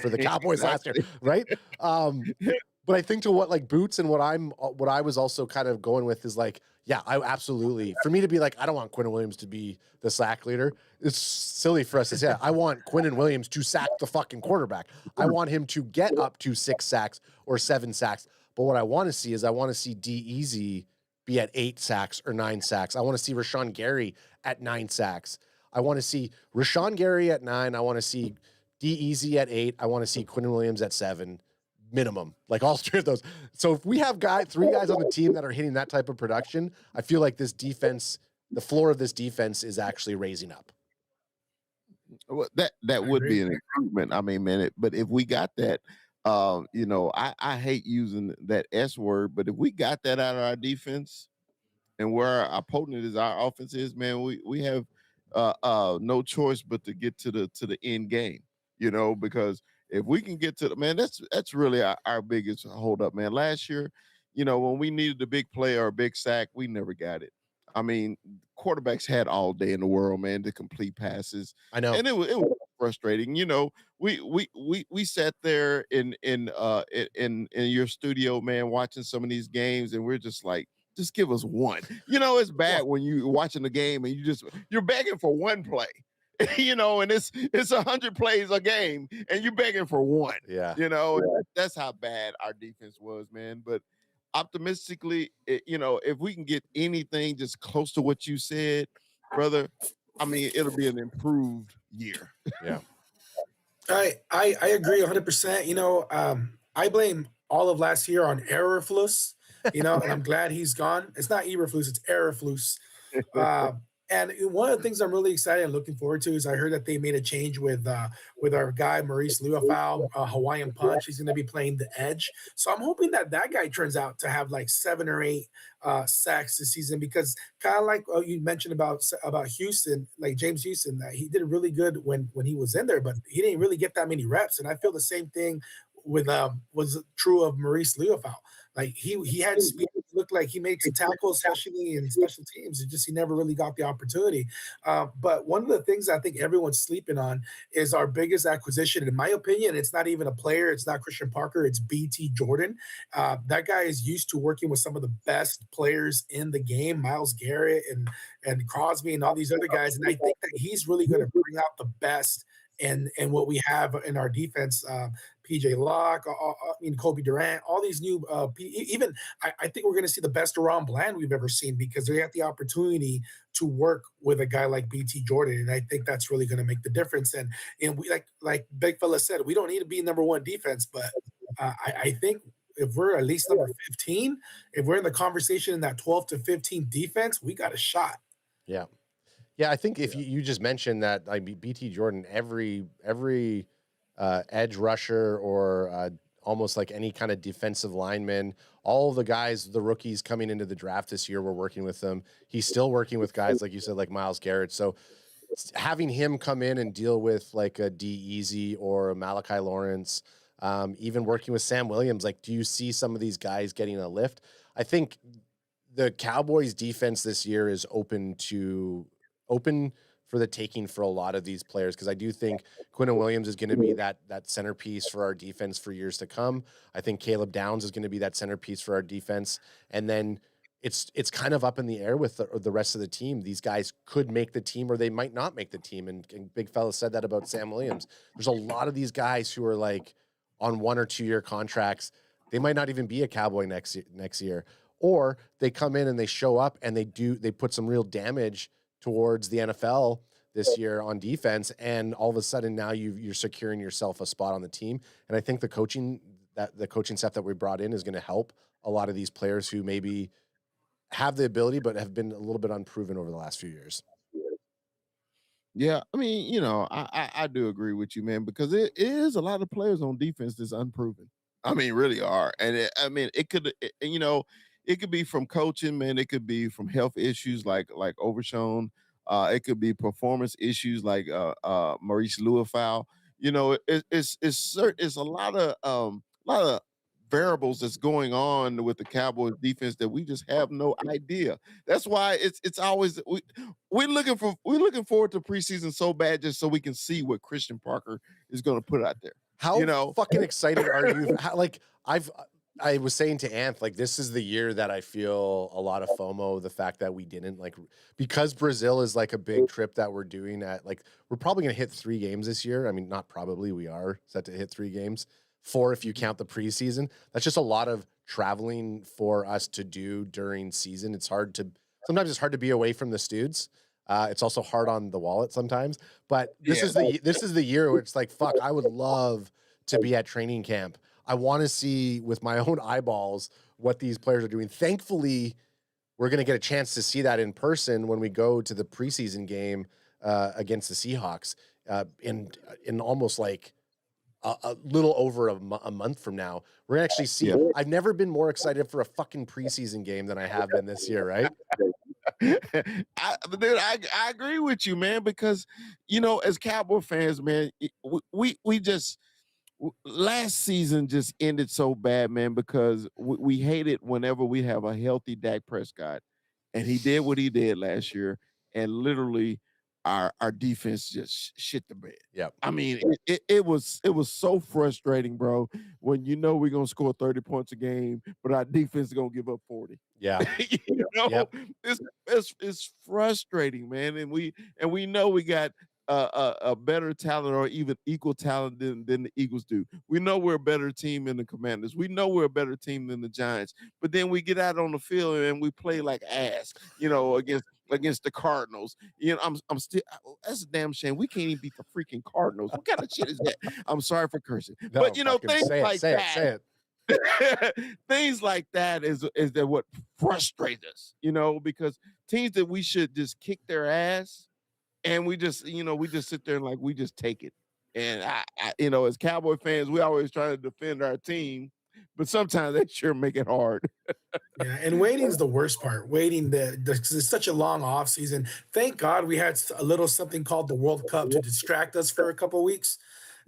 for the Cowboys last year, right? But I think to what like Boots and what I was also kind of going with is like, yeah, I absolutely, for me to be like, I don't want Quinnen Williams to be the sack leader. It's silly for us to say that. I want Quinnen Williams to sack the fucking quarterback. I want him to get up to 6 sacks or 7 sacks. But what I want to see is I want to see D-Easy be at 8 sacks or 9 sacks. I want to see Rashawn Gary at 9 sacks. I want to see Rashawn Gary at 9. I want to see D-Easy at 8. I want to see Quinnen Williams at 7. Minimum, like all 3 of those. So if we have 3 guys on the team that are hitting that type of production, I feel like this defense, the floor of this defense is actually raising up. Well, that would be an improvement. I mean, man, but if we got that, I hate using that S word, but if we got that out of our defense and where our opponent is, our offense is, man, we have no choice but to get to the end game, because if we can get to that's really our biggest hold up, man. Last year, when we needed a big play or a big sack, we never got it. I mean, quarterbacks had all day in the world, man, to complete passes. I know. And it was frustrating. We sat there in your studio, man, watching some of these games, and we're just like, just give us one. It's bad when you're watching the game and you're begging for one play. And it's 100 plays a game and you're begging for one. Yeah. That's how bad our defense was, man. But optimistically, if we can get anything just close to what you said, brother, I mean, it'll be an improved year. Yeah. I agree 100%. I blame all of last year on Errorflus, and I'm glad he's gone. It's not Eberflus, it's Errorflus. And one of the things I'm really excited and looking forward to is I heard that they made a change with our guy Maurice Luafau, Hawaiian Punch. He's going to be playing the edge, so I'm hoping that guy turns out to have like 7 or 8 sacks this season, because kind of like you mentioned about Houston, like James Houston, that he did really good when he was in there, but he didn't really get that many reps. And I feel the same thing was true of Maurice Luafau. Like he had speed. It looked like he made some tackles, especially in special teams. He never really got the opportunity. But one of the things I think everyone's sleeping on is our biggest acquisition. In my opinion, it's not even a player. It's not Christian Parker. It's BT Jordan. That guy is used to working with some of the best players in the game, Myles Garrett and Crosby and all these other guys. And I think that he's really going to bring out the best and what we have in our defense. PJ Locke, Kobe Durant, all these new even I think we're going to see the best Ron Bland we've ever seen, because they have the opportunity to work with a guy like BT Jordan, and I think that's really going to make the difference. And we like Big Fella said, we don't need to be number 1 defense, but I think if we're at least number 15, if we're in the conversation in that 12 to 15 defense, we got a shot. Yeah. Yeah, I think if you just mentioned that, I mean, BT Jordan, every edge rusher or almost like any kind of defensive lineman, all the guys, the rookies coming into the draft this year, we're working with them. He's still working with guys, like you said, like Myles Garrett. So having him come in and deal with like a D-Easy or a Malachi Lawrence, even working with Sam Williams, like, do you see some of these guys getting a lift? I think the Cowboys defense this year is open for the taking for a lot of these players, because I do think Quinnen Williams is going to be that centerpiece for our defense for years to come. I think Caleb Downs is going to be that centerpiece for our defense, and then it's kind of up in the air with the rest of the team. These guys could make the team or they might not make the team, and Big Fella said that about Sam Williams. There's a lot of these guys who are like on 1 or 2 year contracts. They might not even be a Cowboy next year. or they come in and they show up and they put some real damage towards the NFL this year on defense, and all of a sudden now you're securing yourself a spot on the team. And I think the coaching staff that we brought in is going to help a lot of these players who maybe have the ability but have been a little bit unproven over the last few years. Yeah, I mean, I do agree with you, man, because it is a lot of players on defense that's unproven. I mean, really are, and it could be from coaching, man. It could be from health issues like Overshown. It could be performance issues like Maurice Luafau. It's a lot of variables that's going on with the Cowboys defense that we just have no idea. That's why it's always we're looking forward to preseason so bad just so we can see what Christian Parker is going to put out there. How fucking excited are you? I was saying to Anth, like, this is the year that I feel a lot of FOMO, the fact that we didn't, like, because Brazil is like a big trip that we're doing we're probably going to hit 3 games this year. I mean, not probably, we are set to hit 3 games, 4 if you count the preseason. That's just a lot of traveling for us to do during season. Sometimes it's hard to be away from the Studs. It's also hard on the wallet sometimes, but this is the year where it's like, fuck, I would love to be at training camp. I want to see with my own eyeballs what these players are doing. Thankfully, we're going to get a chance to see that in person when we go to the preseason game against the Seahawks in almost like a little over a month from now. We're going to actually see. Yeah. I've never been more excited for a fucking preseason game than I have been this year, right? I agree with you, man, because, as Cowboy fans, man, we just – last season just ended so bad, man, because we hate it whenever we have a healthy Dak Prescott, and he did what he did last year, and literally our defense just shit the bed. Yeah, I mean, it was so frustrating, bro, when we're gonna score 30 points a game, but our defense is gonna give up 40. Yeah, yep. It's frustrating, man, and we know we got a better talent or even equal talent than the Eagles do. We know we're a better team than the Commanders. We know we're a better team than the Giants. But then we get out on the field and we play like ass, against the Cardinals. I'm still that's a damn shame. We can't even beat the freaking Cardinals. What kind of shit is that? I'm sorry for cursing. No, but things like that. Say it. Things like that is that what frustrates us, because teams that we should just kick their ass. And we just sit there and we just take it. And I as Cowboy fans, we always try to defend our team, but sometimes they sure make it hard. Yeah, and waiting's the worst part. Waiting, because it's such a long off season. Thank God we had a little something called the World Cup to distract us for a couple of weeks.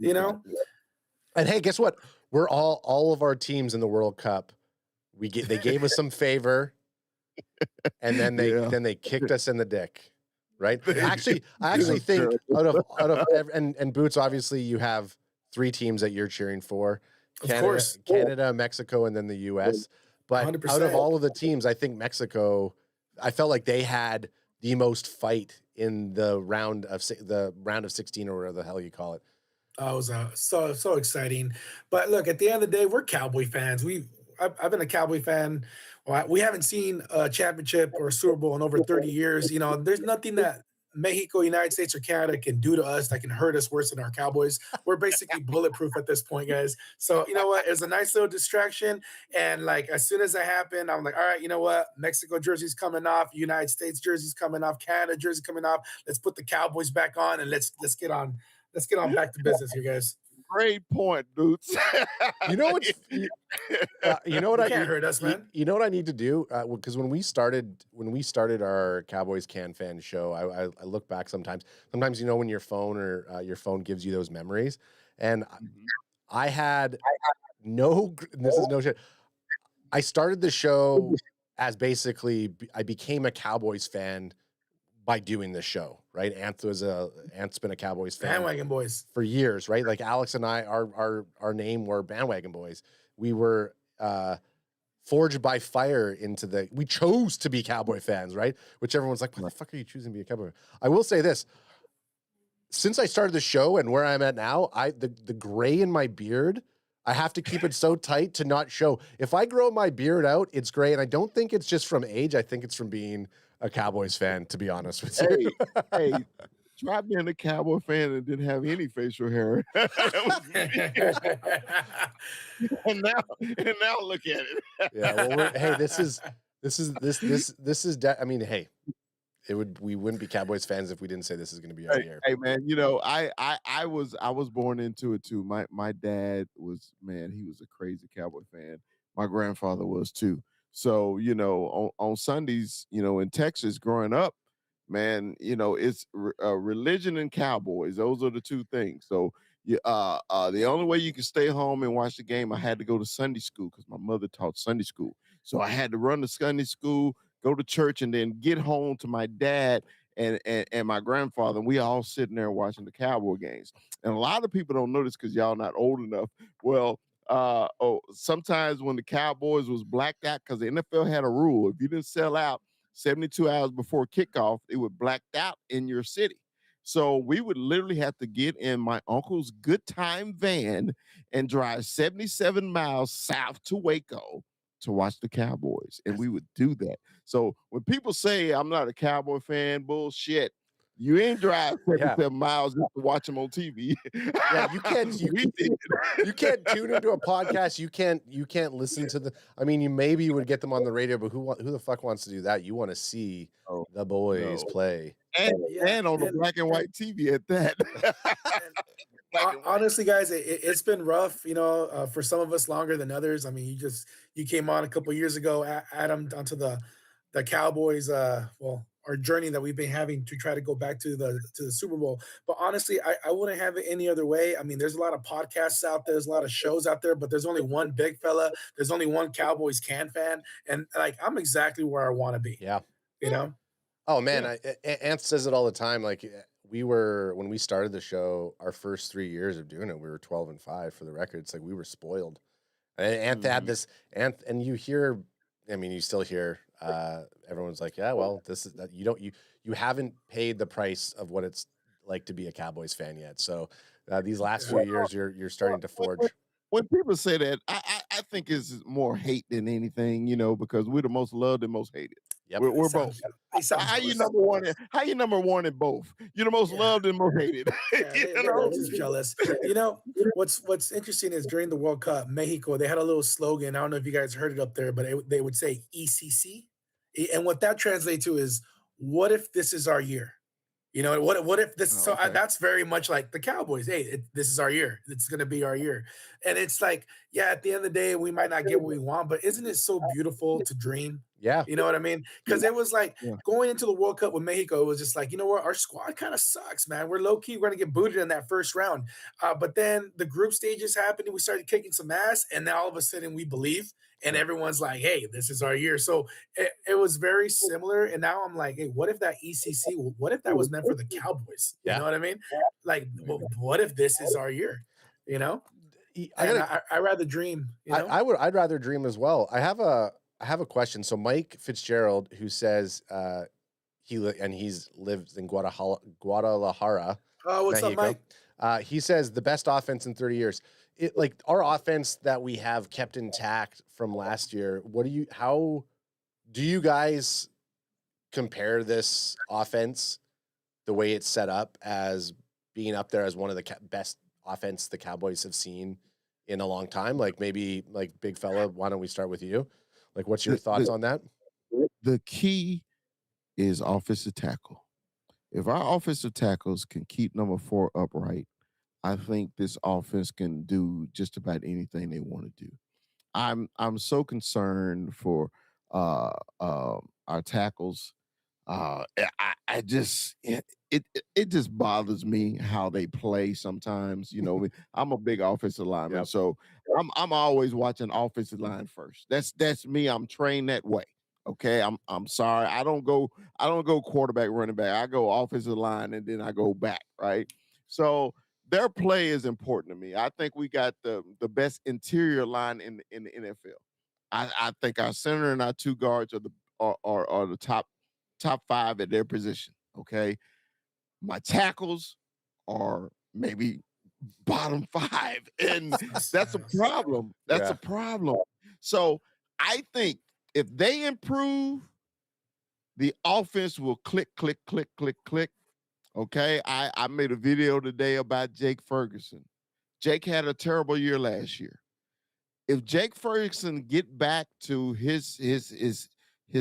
And hey, guess what? We're all of our teams in the World Cup. They gave us some favor, and then they kicked us in the dick. Right. I actually think out of and Boots, obviously you have 3 teams that you're cheering for. Canada, Mexico, and then the US. But 100%. Out of all of the teams, I think Mexico, I felt like they had the most fight in the round of 16 or whatever the hell you call it. Oh, it was so exciting. But look, at the end of the day, we're Cowboy fans. I've been a Cowboy fan. Well, we haven't seen a championship or a Super Bowl in over 30 years. There's nothing that Mexico, United States, or Canada can do to us that can hurt us worse than our Cowboys. We're basically bulletproof at this point, guys. So you know what? It was a nice little distraction. And as soon as that happened, I'm like, all right, you know what? Mexico jersey's coming off, United States jersey's coming off, Canada jersey coming off. Let's put the Cowboys back on and let's get on back to business here, guys. Great point, Boots. You know what? Can't hurt us, man. You know what I need to do? Because when we started our Cowboys CanFan show, I look back sometimes. Sometimes when your phone or your phone gives you those memories, and I had no. This is no shit. I started the show as basically I became a Cowboys fan by doing this show, right? Ant's been a Cowboys fan. Bandwagon boys. For years, right? Like Alex and I, our name were Bandwagon Boys. We were forged by fire we chose to be Cowboy fans, right? Which everyone's like, why the fuck are you choosing to be a Cowboy fan? I will say this. Since I started the show and where I'm at now, the gray in my beard I have to keep it so tight to not show. If I grow my beard out, it's great. And I don't think it's just from age. I think it's from being a Cowboys fan, to be honest with you. Hey, try being a Cowboy fan and didn't have any facial hair. and now look at it. Yeah. Well, hey, this is. I mean, hey, we wouldn't be Cowboys fans if we didn't say this is going to be our year. Hey man, I was born into it too. My dad was, man, he was a crazy Cowboy fan. My grandfather was too. So, on Sundays, in Texas growing up, man, it's religion and Cowboys. Those are the two things. So the only way you can stay home and watch the game, I had to go to Sunday school because my mother taught Sunday school. So I had to run to Sunday school, go to church, and then get home to my dad and my grandfather. And we all sitting there watching the Cowboy games. And a lot of people don't know this because y'all not old enough. Well, sometimes when the Cowboys was blacked out, because the NFL had a rule, if you didn't sell out 72 hours before kickoff, it would blacked out in your city. So we would literally have to get in my uncle's Good Time van and drive 77 miles south to Waco to watch the Cowboys. And we would do that. So when people say I'm not a Cowboy fan, bullshit. You ain't drive 77 miles just to watch them on TV. Yeah, you can't tune into a podcast. You can't listen to the. I mean, you would get them on the radio, but who the fuck wants to do that? You want to see the boys play, and on the black and white TV at that. Honestly, guys, it's been rough, for some of us longer than others. I mean, you came on a couple years ago, Adam, onto the Cowboys. Our journey that we've been having to try to go back to the Super Bowl. But honestly, I wouldn't have it any other way. I mean, there's a lot of podcasts out there, there's a lot of shows out there, but there's only one big fella. There's only one Cowboys CanFan, and I'm exactly where I want to be. Yeah, Oh man, Ant says it all the time. Like when we started the show, our first 3 years of doing it, we were 12-5 for the record. It's like we were spoiled. And Ant had this, and you hear, I mean, you still hear. Everyone's like, yeah, well, this is that you haven't paid the price of what it's like to be a Cowboys fan yet. So these last few years, you're starting to forge. When people say that, I think it's more hate than anything, because we're the most loved and most hated. Yep. We're both. How you number one? How you number one in both? You're the most loved and most hated. They're just jealous. What's interesting is during the World Cup, Mexico, they had a little slogan. I don't know if you guys heard it up there, but they would say ECC, and what that translates to is, "What if this is our year?" What if this? That's very much like the Cowboys. Hey, this is our year. It's going to be our year, and it's like, yeah, at the end of the day, we might not get what we want, but isn't it so beautiful to dream? Yeah. You know what I mean? Because it was like going into the World Cup with Mexico, it was just like, you know what? Our squad kind of sucks, man. We're low key. We're going to get booted in that first round. But then the group stages happened and we started kicking some ass. And now all of a sudden we believe and everyone's like, hey, this is our year. So it was very similar. And now I'm like, hey, what if that ECC, what if that was meant for the Cowboys? You know what I mean? Like, what if this is our year? I'd rather dream. I'd rather dream as well. I have a question. So Mike Fitzgerald, who says he lives in Guadalajara. Oh, what's Mexico. up, Mike? He says the best offense in 30 years. Like our offense that we have kept intact from last year. How do you guys compare this offense, the way it's set up, as being up there as one of the best offense the Cowboys have seen in a long time? Like maybe like big fella, why don't we start with you? Like, what's your thoughts on that? The key is offensive tackle. If our offensive tackles can keep number 4 upright, I think this offense can do just about anything they want to do. I'm so concerned for our tackles. I just it just bothers me how they play sometimes. I'm a big offensive lineman, so I'm always watching offensive line first. That's me. I'm trained that way. Okay, I'm sorry. I don't go quarterback, running back. I go offensive line and then I go back. Right. So their play is important to me. I think we got the best interior line in the NFL. I think our center and our 2 guards are the top 5 at their position. Okay. My tackles are maybe bottom 5, and that's a problem. That's a problem. So I think if they improve, the offense will click, click, click, click, click. Okay, I made a video today about Jake Ferguson. Jake had a terrible year last year. If Jake Ferguson get back to his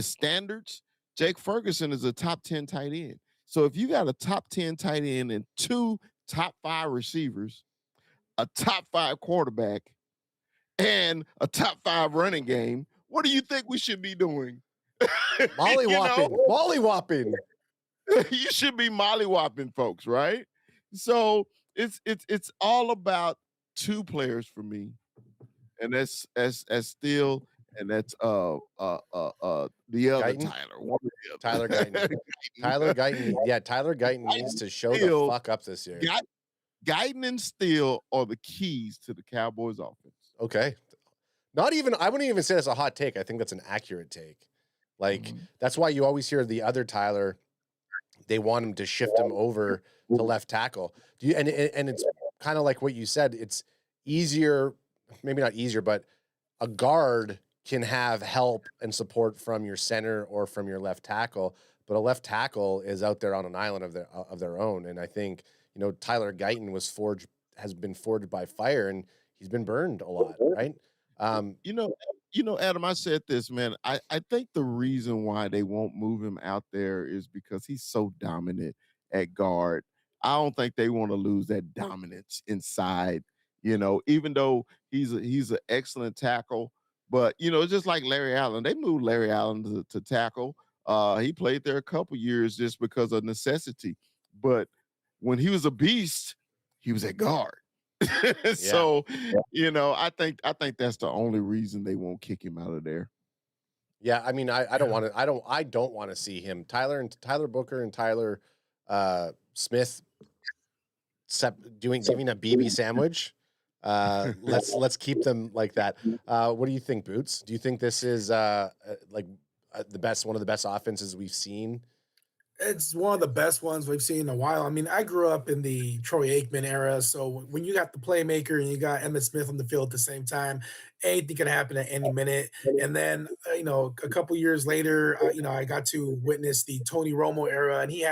standards, Jake Ferguson is a top 10 tight end. So if you got a top 10 tight end and 2 top 5 receivers, a top 5 quarterback, and a top 5 running game, what do you think we should be doing? Molly-whopping. Molly-whopping. You should be molly-whopping folks, right? So it's all about 2 players for me, and that's Steele, and that's the other Guyton? Tyler. One of them. Tyler Guyton. Tyler Guyton. Yeah, Tyler Guyton needs to show the fuck up this year. Guyton and Steele are the keys to the Cowboys offense. Okay. Not even, I wouldn't even say that's a hot take. I think that's an accurate take. Like, that's why you always hear the other Tyler, they want him to shift him over to left tackle. And it's kind of like what you said. It's easier, maybe not easier, but a guard can have help and support from your center or from your left tackle, but a left tackle is out there on an island of their own. And I think, you know, Tyler Guyton has been forged by fire, and he's been burned a lot, right? You know, Adam, I said this, man. I think the reason why they won't move him out there is because he's so dominant at guard. I don't think they want to lose that dominance inside, you know, even though he's an excellent tackle. But, you know, it's just like Larry Allen. They moved Larry Allen to tackle. He played there a couple years just because of necessity. But when he was a beast, he was at guard. So, you know, I think that's the only reason they won't kick him out of there. Yeah, I mean, I don't want to. I don't want to see him. Tyler Booker and Tyler Smith giving a BB sandwich. Let's keep them like that. What do you think, Boots? Do you think this is one of the best offenses we've seen? It's one of the best ones we've seen in a while. I mean, I grew up in the Troy Aikman era, so when you got the playmaker and you got Emmitt Smith on the field at the same time, anything can happen at any minute. And then, you know, a couple years later, you know, I got to witness the Tony Romo era, and he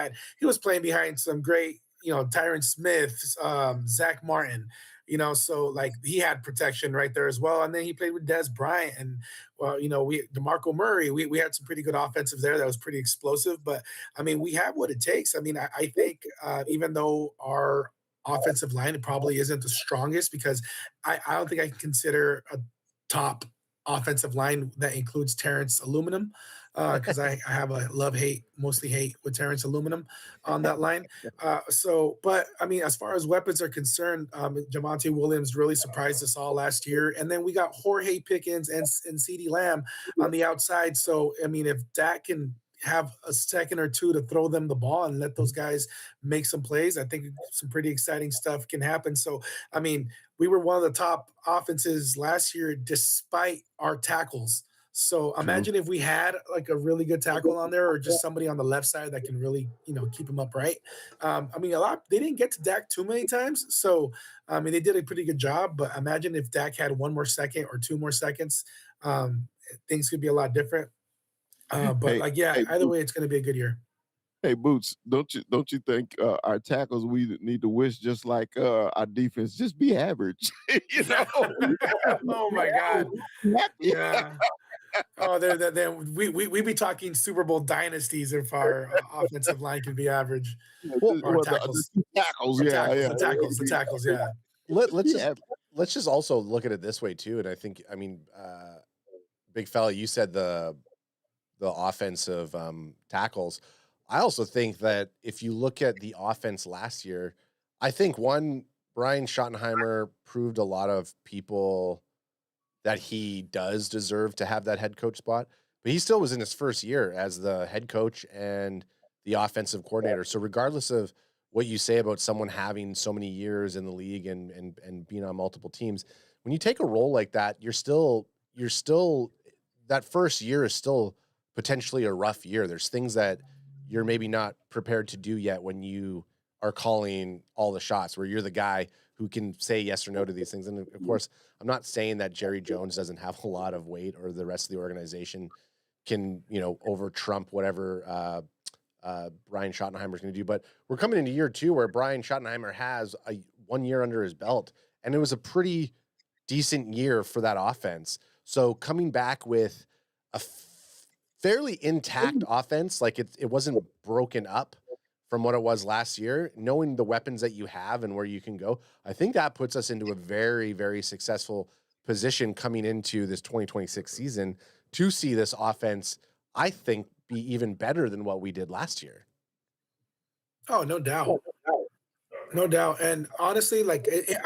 was playing behind some great, you know, Tyron Smith, Zach Martin. You know, so like he had protection right there as well. And then he played with Des Bryant and, well, you know, DeMarco Murray, we had some pretty good offensive there that was pretty explosive. But I mean, we have what it takes. I mean, I think even though our offensive line probably isn't the strongest, because I don't think I can consider a top offensive line that includes Terrence Aluminum, because I have a mostly hate with Terrence Aluminum on that line. But I mean, as far as weapons are concerned, Javonte Williams really surprised us all last year. And then we got Jorge Pickens and CeeDee Lamb on the outside. So, I mean, if Dak can have a second or two to throw them the ball and let those guys make some plays, I think some pretty exciting stuff can happen. So, I mean, we were one of the top offenses last year despite our tackles. So imagine if we had like a really good tackle on there, or just somebody on the left side that can really, you know, keep him upright. I mean, they didn't get to Dak too many times. So, I mean, they did a pretty good job, but imagine if Dak had 1 more second or 2 more seconds, things could be a lot different. Either way, it's going to be a good year. Hey, Boots, don't you think our tackles, we need to wish just like our defense, just be average? You know? Oh my God. Yeah. Oh, we be talking Super Bowl dynasties if our offensive line can be average. The tackles. Yeah. Let's just also look at it this way too. And I think, I mean, big fella, you said the offensive tackles. I also think that if you look at the offense last year, I think Brian Schottenheimer proved a lot of people that he does deserve to have that head coach spot, but he still was in his first year as the head coach and the offensive coordinator. So regardless of what you say about someone having so many years in the league and being on multiple teams, when you take a role like that, you're still that first year is still potentially a rough year. There's things that you're maybe not prepared to do yet when you are calling all the shots, where you're the guy who can say yes or no to these things. And of course, I'm not saying that Jerry Jones doesn't have a lot of weight, or the rest of the organization can, over trump whatever Brian Schottenheimer's going to do. But we're coming into year 2 where Brian Schottenheimer has 1 year under his belt, and it was a pretty decent year for that offense. So coming back with a fairly intact offense, like it wasn't broken up from what it was last year, knowing the weapons that you have and where you can go, I think that puts us into a very, very successful position coming into this 2026 season to see this offense, I think, be even better than what we did last year. Oh, no doubt. No doubt. And honestly, like it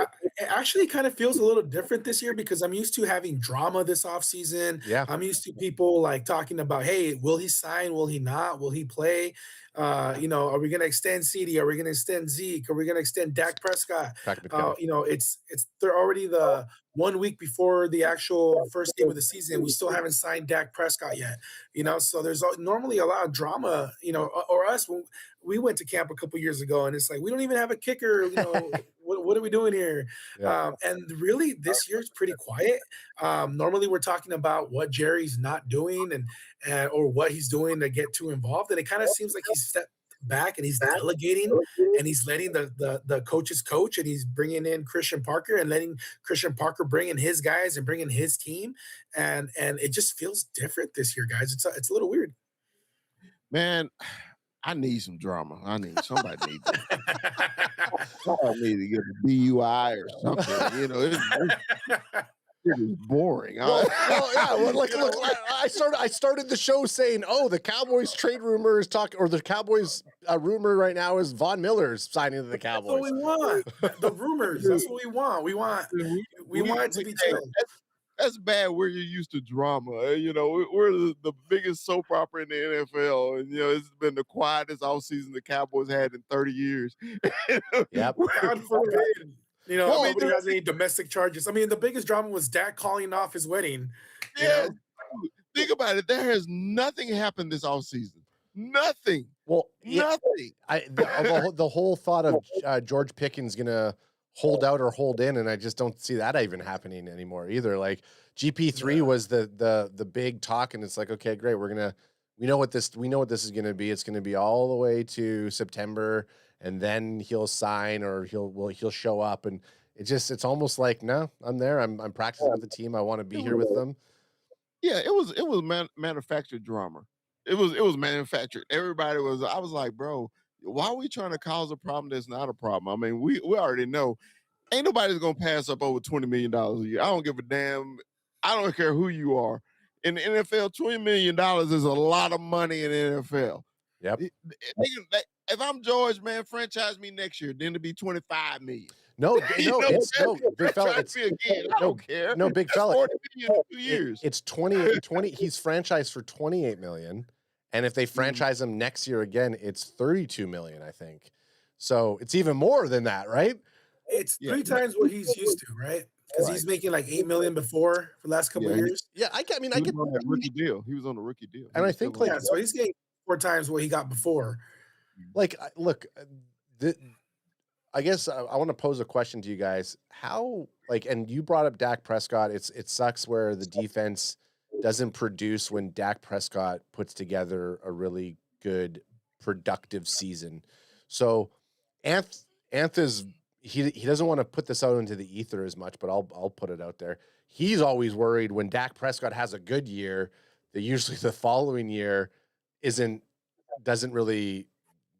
actually kind of feels a little different this year, because I'm used to having drama this offseason. Yeah. I'm used to people like talking about, hey, will he sign? Will he not? Will he play? Are we going to extend CD? Are we going to extend Zeke? Are we going to extend Dak Prescott? They're already the 1 week before the actual first game of the season. We still haven't signed Dak Prescott yet. So there's normally a lot of drama, or us when we went to camp a couple years ago, and it's like, we don't even have a kicker. What are we doing here? Yeah. And really, this year's pretty quiet. Normally, we're talking about what Jerry's not doing and or what he's doing to get too involved. And it kind of seems like he's stepped back and he's delegating, and he's letting the coaches coach, and he's bringing in Christian Parker and letting Christian Parker bring in his guys and bring in his team. And it just feels different this year, guys. It's a little weird. Man, I need some drama. Somebody needs somebody need to get a DUI or something. It is boring. Look, I started the show saying, the Cowboys trade rumor is the Cowboys rumor right now is Von Miller's signing to the Cowboys. That's what we want. The rumors. That's what we want. We want it to be true. That's bad. We're used to drama. We're the biggest soap opera in the NFL, and it's been the quietest offseason the Cowboys had in 30 years. Yep. God forbid. Nobody has any domestic charges. I mean, the biggest drama was Dak calling off his wedding. Yeah. Think about it. There has nothing happened this offseason. Nothing. Well, nothing. The whole thought of George Pickens gonna hold out or hold in, and I just don't see that even happening anymore either. Like GP3 was the big talk, and it's like, okay, great, we know what this is gonna be. It's gonna be all the way to September, and then he'll sign or he'll show up, and it's almost like, no, I'm there. I'm practicing with the team. I want to be here with them. Yeah, it was manufactured drama. It was manufactured. I was like, bro, why are we trying to cause a problem that's not a problem? I mean, we already know ain't nobody's gonna pass up over $20 million a year. I don't give a damn. I don't care who you are. In the NFL, $20 million is a lot of money in the NFL. Yep. If I'm George, man, franchise me next year, then it'll be $25 million. Big fella. I don't care. No, big fella. $40 million in 2 years. It's 20. He's franchised for $28 million, and if they franchise him next year again, it's $32 million, I think. So it's even more than that, right? It's 3 times what he's used to, right? Because he's making like $8 million before for the last couple of years. Yeah, I get on that rookie deal. He was on the rookie deal, and I think so he's getting 4 times what he got before. Like, look, I guess I want to pose a question to you guys. How, and you brought up Dak Prescott. It sucks where the defense doesn't produce when Dak Prescott puts together a really good, productive season. So, Anth he doesn't want to put this out into the ether as much, but I'll put it out there. He's always worried when Dak Prescott has a good year that usually the following year doesn't really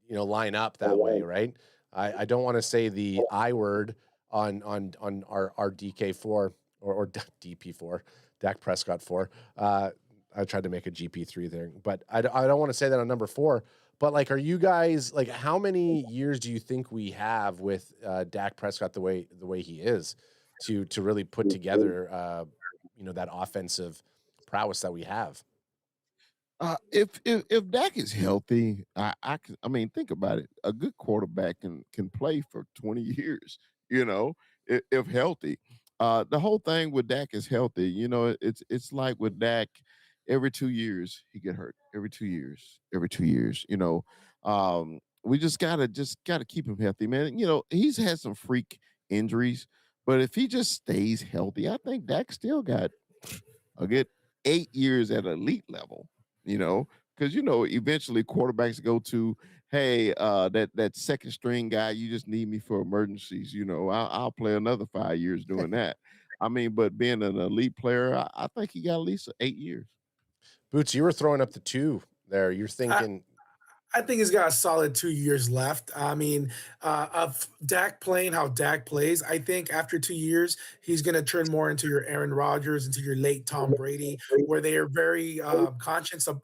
line up that way, right? I don't want to say the I word on our DK4 or DP4, Dak Prescott 4. I tried to make a GP3 there, but I don't want to say that on number 4. But are you guys how many years do you think we have with Dak Prescott the way he is to really put together that offensive prowess that we have? If Dak is healthy, I mean, think about it. A good quarterback can play for 20 years, if healthy. The whole thing with Dak is healthy. It's like with Dak, every 2 years he get hurt. Every 2 years. we just gotta keep him healthy, man. You know, he's had some freak injuries, but if he just stays healthy, I think Dak still got a good 8 years at elite level. You know, because eventually quarterbacks go to, hey, that second string guy, you just need me for emergencies. I'll play another 5 years doing that. I mean, but being an elite player, I think he got at least 8 years. Boots, you were throwing up the two there. You're thinking. I think he's got a solid 2 years left. I mean, of Dak playing how Dak plays, I think after 2 years, he's going to turn more into your Aaron Rodgers, into your late Tom Brady, where they are very conscious of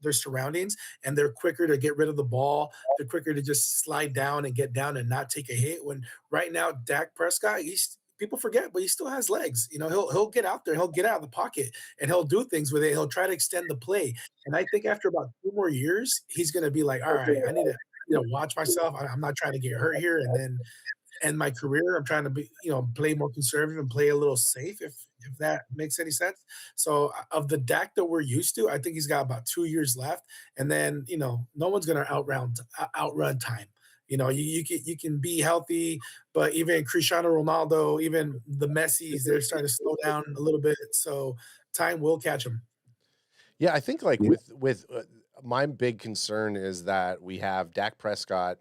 their surroundings and they're quicker to get rid of the ball. They're quicker to just slide down and get down and not take a hit. When right now, Dak Prescott, people forget, but he still has legs. He'll get out there, he'll get out of the pocket, and he'll do things with it. He'll try to extend the play. And I think after about 2 more years, he's going to be like, all right, I need to watch myself. I'm not trying to get hurt here and then end my career. I'm trying to be, play more conservative and play a little safe, if that makes any sense. So of the Dak that we're used to, I think he's got about 2 years left. And then, no one's going to outrun time. You can be healthy, but even Cristiano Ronaldo, even the Messis, they're starting to slow down a little bit. So time will catch them. Yeah, I think with my big concern is that we have Dak Prescott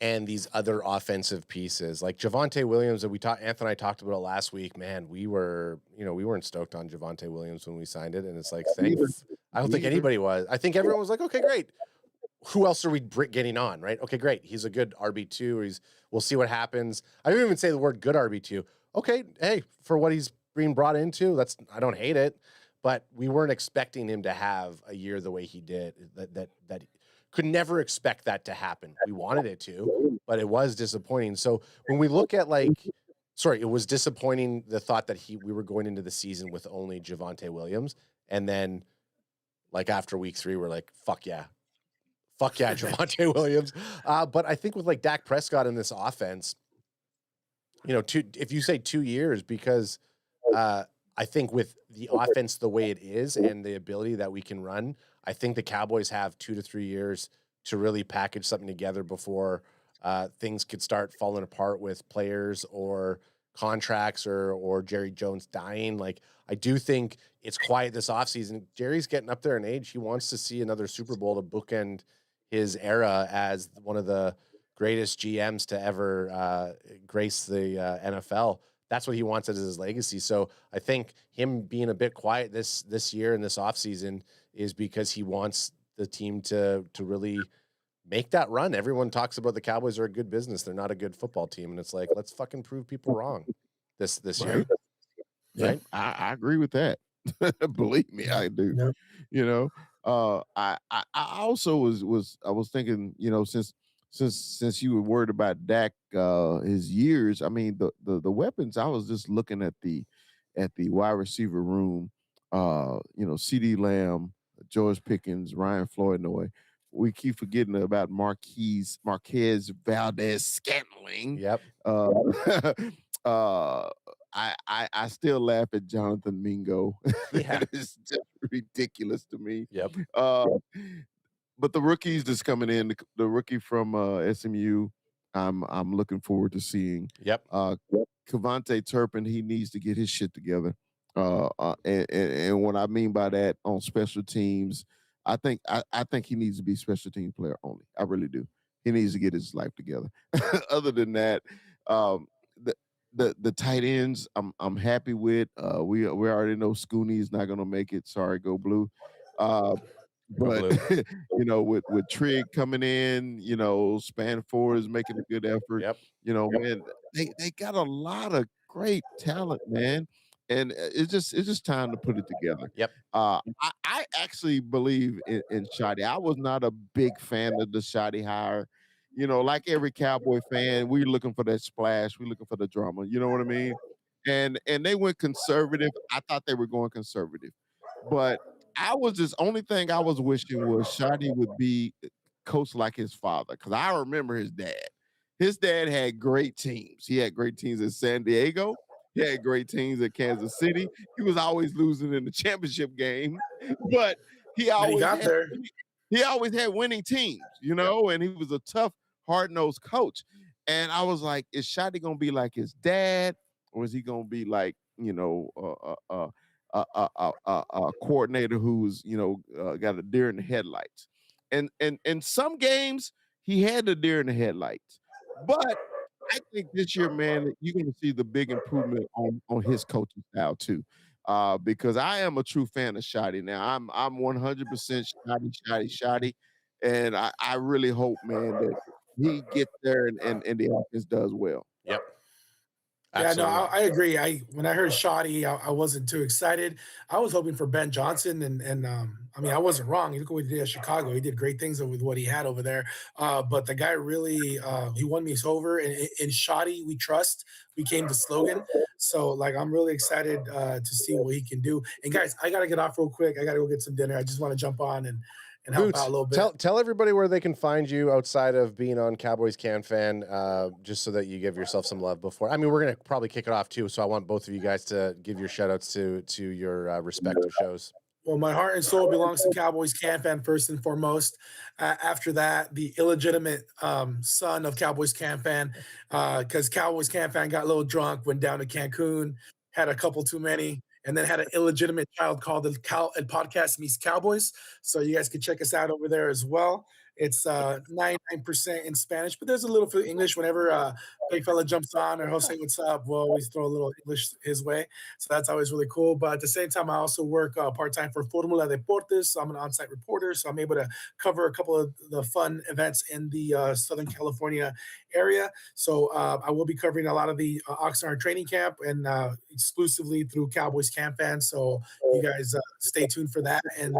and these other offensive pieces like Javonte Williams that Anthony and I talked about it last week. Man, we weren't stoked on Javonte Williams when we signed it, and it's like, I don't think anybody was. I think everyone was like, okay, great. Who else are we getting on, right? Okay, great. He's a good RB2. We'll see what happens. I don't even say the word good RB2. Okay, hey, for what he's being brought into, I don't hate it, but we weren't expecting him to have a year the way he did. That could never expect that to happen. We wanted it to, but it was disappointing. So when we look at it was disappointing the thought that we were going into the season with only Javonte Williams, and then after week 3, we're like, fuck yeah, Javonte Williams. But I think with Dak Prescott in this offense, if you say 2 years, because I think with the offense the way it is and the ability that we can run, I think the Cowboys have 2 to 3 years to really package something together before things could start falling apart with players or contracts or Jerry Jones dying. I do think it's quiet this offseason. Jerry's getting up there in age. He wants to see another Super Bowl to bookend his era as one of the greatest GMs to ever grace the NFL. That's what he wants as his legacy. So I think him being a bit quiet this year in this offseason is because he wants the team to really make that run. Everyone talks about the Cowboys are a good business. They're not a good football team. And it's like, let's fucking prove people wrong this year. Yeah, Right? I agree with that. Believe me, I do. Yep. I also was thinking, since you were worried about Dak, his years. I mean, the weapons. I was just looking at the wide receiver room. CeeDee Lamb, George Pickens, Ryan Flournoy. We keep forgetting about Marquez Valdez-Scantling. Yep. I still laugh at Jonathan Mingo. Yeah. It's just ridiculous to me. Yep. But the rookies that's coming in, the rookie from SMU, I'm looking forward to seeing. Yep. Kevontae Turpin, he needs to get his shit together. And what I mean by that, on special teams, I think he needs to be special team player only. I really do. He needs to get his life together. Other than that, the tight ends, I'm happy with. We already know Scooney is not going to make it. Sorry, go blue. But with Trigg coming in, Spanford is making a good effort. Yep. Man, they got a lot of great talent, man. And it's just time to put it together. Yep. I actually believe in Shotty. I was not a big fan of the Shotty hire. Like every Cowboy fan, we're looking for that splash. We're looking for the drama. You know what I mean? And they went conservative. I thought they were going conservative. But only thing I was wishing was Shotty would be coached like his father. Because I remember his dad. His dad had great teams. He had great teams in San Diego. He had great teams at Kansas City. He was always losing in the championship game, but he always got there. he always had winning teams, you know, and he was a tough, hard-nosed coach. And I was like, is Shotty gonna be like his dad, or is he gonna be like, you know, a coordinator who's, you know, got a deer in the headlights? And some games he had the deer in the headlights, but I think this year, man, you're going to see the big improvement on his coaching style too, because I am a true fan of Shotty. Now I'm 100% Shotty, and I really hope, man, that he gets there and the offense does well. Yep. Yeah, no, Absolutely. I agree. When I heard Shoddy, I wasn't too excited. I was hoping for Ben Johnson, and I mean, I wasn't wrong. Look what he did at Chicago. He did great things with what he had over there. But the guy really, he won me over. And in Shoddy, we trust became the slogan. So, like, I'm really excited to see what he can do. And guys, I gotta get off real quick. I gotta go get some dinner. I just want to jump on and help Boots, out a little bit. tell everybody where they can find you outside of being on Cowboys CanFan, just so that you give yourself some love before. I mean, we're gonna probably kick it off too, so I want both of you guys to give your shout outs to your respective shows. Well, my heart and soul belongs to Cowboys CanFan first and foremost. After that, the illegitimate son of Cowboys CanFan, because Cowboys CanFan got a little drunk, went down to Cancun, had a couple too many, and then had an illegitimate child called the Podcast Meets Cowboys. So you guys can check us out over there as well. It's 99% in Spanish, but there's a little bit of English whenever big fella jumps on or he'll say what's up. We'll always throw a little English his way. So that's always really cool. But at the same time, I also work part-time for Formula Deportes. So I'm an on-site reporter. So I'm able to cover a couple of the fun events in the Southern California area. So I will be covering a lot of the Oxnard training camp and exclusively through Cowboys CanFan. So you guys stay tuned for that. And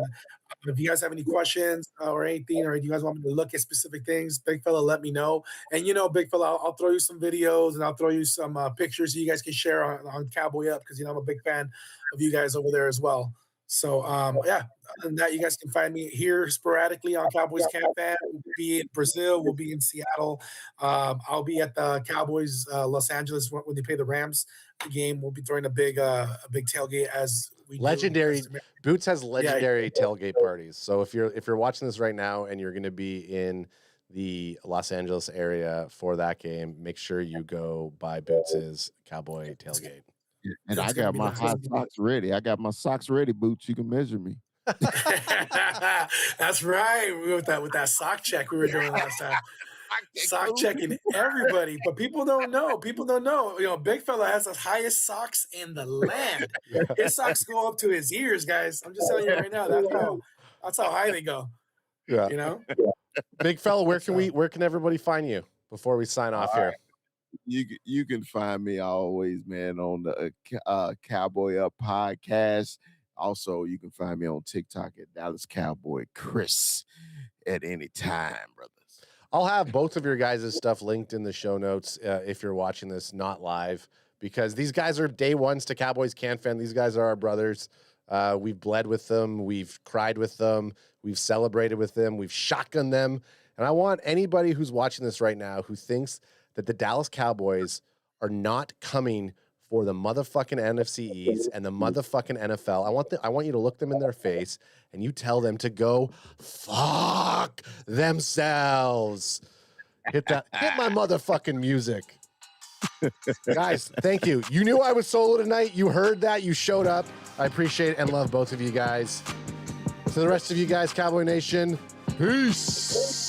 if you guys have any questions or anything, or you guys want me to look at specific things, big fella, let me know. And, you know, big fella, I'll throw you some videos and I'll throw you some pictures so you guys can share on Cowboy Up, because, you know, I'm a big fan of you guys over there as well. So, yeah, other than that, you guys can find me here sporadically on Cowboys CanFan. We'll be in Brazil. We'll be in Seattle. I'll be at the Cowboys Los Angeles when they play the Rams game. We'll be throwing a big tailgate as we Legendary Boots has legendary tailgate parties. So if you're watching this right now and you're going to be in the Los Angeles area for that game, make sure you go by Boots's Cowboy tailgate. And I got my hot socks ready. I got my socks ready, Boots. You can measure me. That's right. We with that sock check we were doing last time. Sock checking everybody, but people don't know. You know, big fella has the highest socks in the land. His socks go up to his ears, guys. I'm just telling you right now. That's how high they go. Yeah. You know, big fella, where can everybody find you before we sign off here? You can find me always, man, on the Cowboy Up podcast. Also, you can find me on TikTok at Dallas Cowboy Chris at any time, brothers. I'll have both of your guys' stuff linked in the show notes if you're watching this not live, because these guys are day ones to Cowboys CanFan. These guys are our brothers. We've bled with them. We've cried with them. We've celebrated with them. We've shotgunned them. And I want anybody who's watching this right now who thinks that the Dallas Cowboys are not coming for the motherfucking NFC East and the motherfucking NFL. I want you to look them in their face and you tell them to go fuck themselves. Hit my motherfucking music. Guys, thank you. You knew I was solo tonight. You heard that. You showed up. I appreciate and love both of you guys. To the rest of you guys, Cowboy Nation, peace.